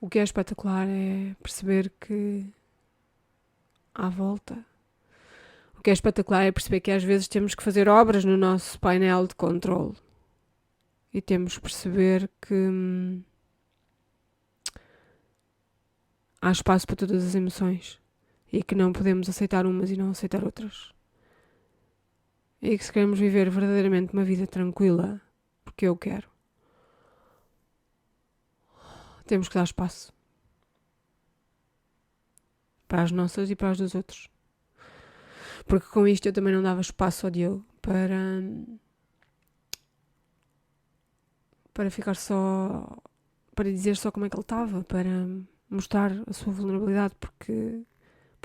O que é espetacular é perceber que à volta. O que é espetacular é perceber que às vezes temos que fazer obras no nosso painel de controle. E temos que perceber que há espaço para todas as emoções. E que não podemos aceitar umas e não aceitar outras. E que se queremos viver verdadeiramente uma vida tranquila, porque eu quero, temos que dar espaço. Para as nossas e para as dos outros. Porque com isto eu também não dava espaço ao Diogo para ficar só, para dizer só como é que ele estava, para mostrar a sua vulnerabilidade, porque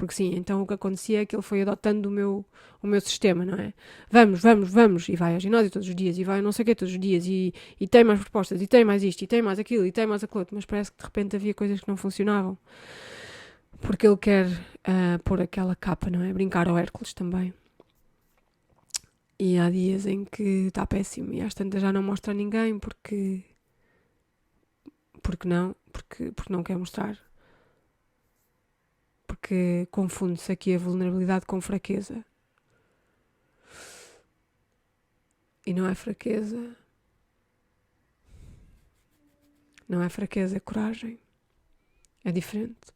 sim, então o que acontecia é que ele foi adotando o meu sistema, não é? Vamos, e vai ao ginásio todos os dias, e vai não sei o quê todos os dias, e tem mais propostas, e tem mais isto, e tem mais aquilo, e tem mais aquilo outro, mas parece que de repente havia coisas que não funcionavam. Porque ele quer pôr aquela capa, não é? Brincar ao Hércules também. E há dias em que está péssimo e às tantas já não mostra a ninguém porque não quer mostrar. Porque confunde-se aqui a vulnerabilidade com fraqueza. E não é fraqueza. Não é fraqueza, é coragem. É diferente.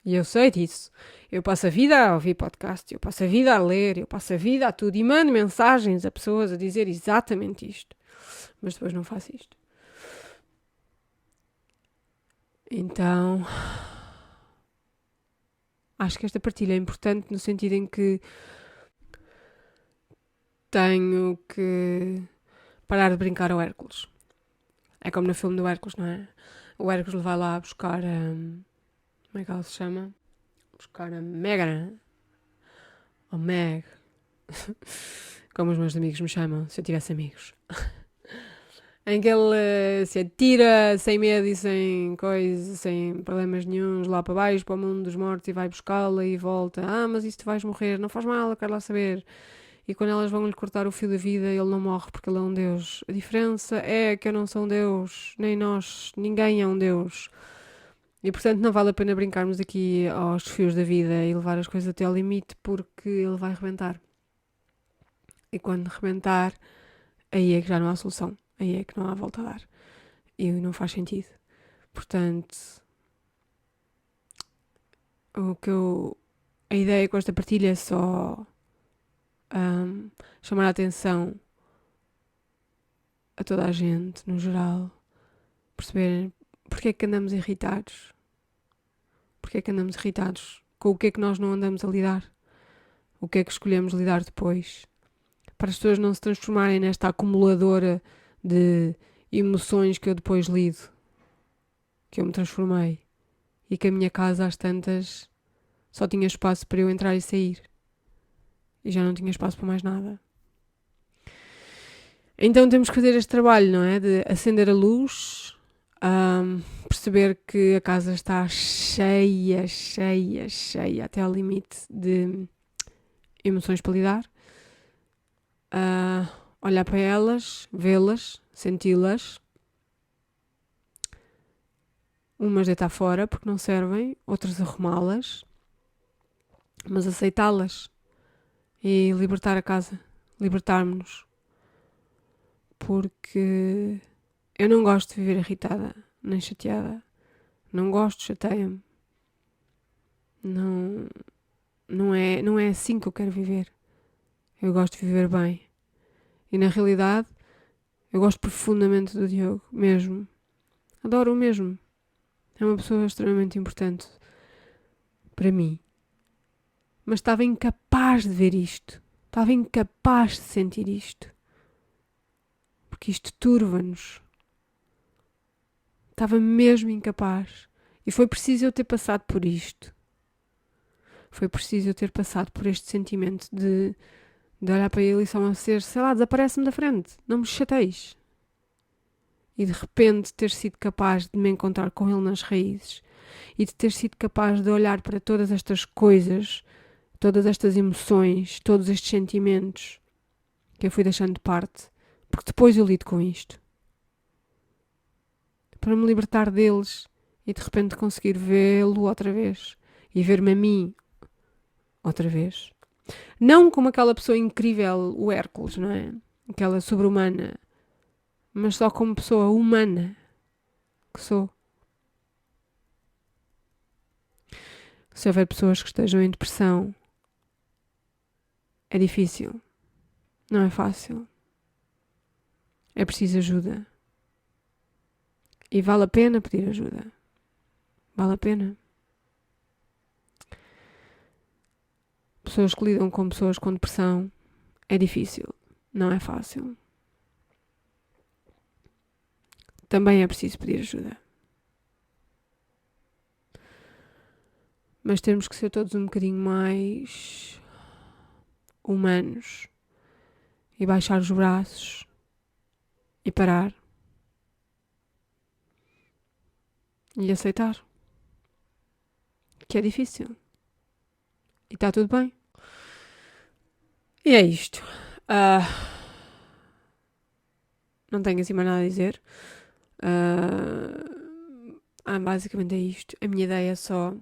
E eu sei disso. Eu passo a vida a ouvir podcast, eu passo a vida a ler, eu passo a vida a tudo e mando mensagens a pessoas a dizer exatamente isto. Mas depois não faço isto. Então, acho que esta partilha é importante no sentido em que tenho que parar de brincar ao Hércules. É como no filme do Hércules, não é? O Hércules vai lá buscar como é que ela se chama? Buscar a Megan. Ou Meg. Como os meus amigos me chamam, se eu tivesse amigos. Em que ele se atira sem medo e sem coisa, sem problemas nenhuns, lá para baixo, para o mundo dos mortos e vai buscá-la e volta. Mas isso tu vais morrer, não faz mal, eu quero lá saber. E quando elas vão lhe cortar o fio da vida, ele não morre porque ele é um Deus. A diferença é que eu não sou um Deus, nem nós, ninguém é um Deus. E portanto não vale a pena brincarmos aqui aos fios da vida e levar as coisas até ao limite porque ele vai rebentar. E quando rebentar, aí é que já não há solução. Aí é que não há volta a dar. E não faz sentido. Portanto, a ideia com esta partilha é só chamar a atenção a toda a gente, no geral, perceber porque é que andamos irritados. Porque é que andamos irritados? Com o que é que nós não andamos a lidar? O que é que escolhemos lidar depois? Para as pessoas não se transformarem nesta acumuladora de emoções que eu depois lido, que eu me transformei, e que a minha casa às tantas só tinha espaço para eu entrar e sair, e já não tinha espaço para mais nada. Então temos que fazer este trabalho, não é? De acender a luz, perceber que a casa está cheia até ao limite de emoções para lidar, olhar para elas, vê-las, senti-las, umas deitar fora porque não servem, outras arrumá-las, mas aceitá-las e libertar a casa, libertar-me-nos, porque eu não gosto de viver irritada nem chateada, não gosto, chateia-me, não é assim que eu quero viver. Eu gosto de viver bem. E na realidade, eu gosto profundamente do Diogo, mesmo. Adoro-o mesmo. É uma pessoa extremamente importante para mim. Mas estava incapaz de ver isto. Estava incapaz de sentir isto. Porque isto turva-nos. Estava mesmo incapaz. E foi preciso eu ter passado por isto. Foi preciso eu ter passado por este sentimento de olhar para ele e só me ser, sei lá, desaparece-me da frente. Não me chateis. E de repente ter sido capaz de me encontrar com ele nas raízes. E de ter sido capaz de olhar para todas estas coisas, todas estas emoções, todos estes sentimentos que eu fui deixando de parte. Porque depois eu lido com isto. Para me libertar deles e de repente conseguir vê-lo outra vez. E ver-me a mim outra vez. Não como aquela pessoa incrível, o Hércules, não é? Aquela sobre-humana. Mas só como pessoa humana que sou. Se houver pessoas que estejam em depressão, é difícil. Não é fácil. É preciso ajuda. E vale a pena pedir ajuda. Vale a pena. Pessoas que lidam com pessoas com depressão, é difícil. Não é fácil. Também é preciso pedir ajuda. Mas temos que ser todos um bocadinho mais humanos. E baixar os braços. E parar. E aceitar. Que é difícil. E está tudo bem. E é isto. Não tenho assim mais nada a dizer. Basicamente é isto. A minha ideia é só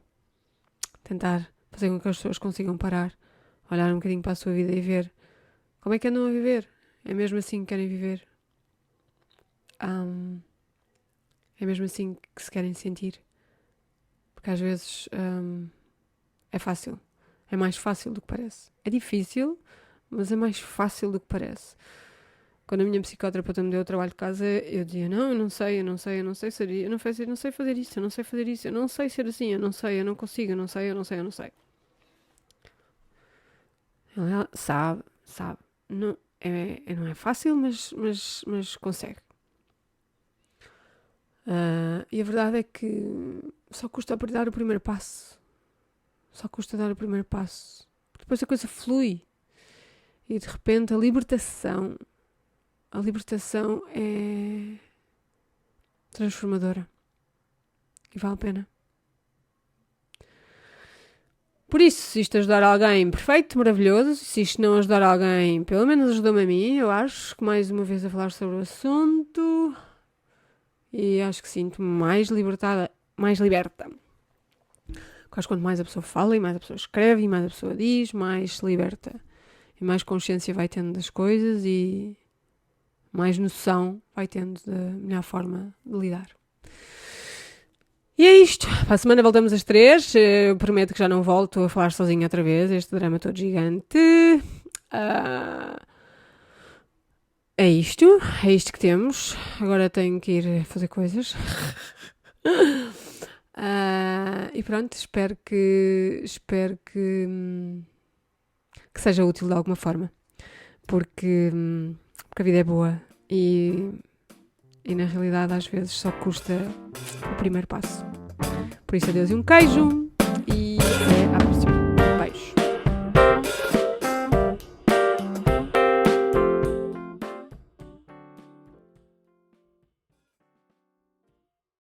tentar fazer com que as pessoas consigam parar, olhar um bocadinho para a sua vida e ver como é que andam a viver. É mesmo assim que querem viver. É mesmo assim que se querem sentir. Porque às vezes é fácil. É mais fácil do que parece. É difícil, mas é mais fácil do que parece. Quando a minha psicoterapeuta me deu o trabalho de casa, eu dizia, não, eu não sei fazer isso, eu não sei fazer isso, eu não sei ser assim, eu não sei, eu não consigo, eu não sei. Ela sabe. Não é fácil, mas consegue. E a verdade é que só custa dar o primeiro passo. Depois a coisa flui. E de repente a libertação é transformadora. E vale a pena. Por isso, se isto ajudar alguém, perfeito, maravilhoso. Se isto não ajudar alguém, pelo menos ajudou-me a mim, eu acho, que mais uma vez a falar sobre o assunto. E acho que sinto-me mais libertada, mais liberta. Quase quanto mais a pessoa fala, e mais a pessoa escreve, e mais a pessoa diz, mais se liberta. E mais consciência vai tendo das coisas e mais noção vai tendo da melhor forma de lidar. E é isto. Para a semana voltamos às 3. Eu prometo que já não volto a falar sozinha outra vez. Este drama todo gigante. É isto que temos. Agora tenho que ir fazer coisas. E pronto, espero que seja útil de alguma forma. Porque a vida é boa e na realidade às vezes só custa o primeiro passo. Por isso, adeus e um queijo e até à próxima.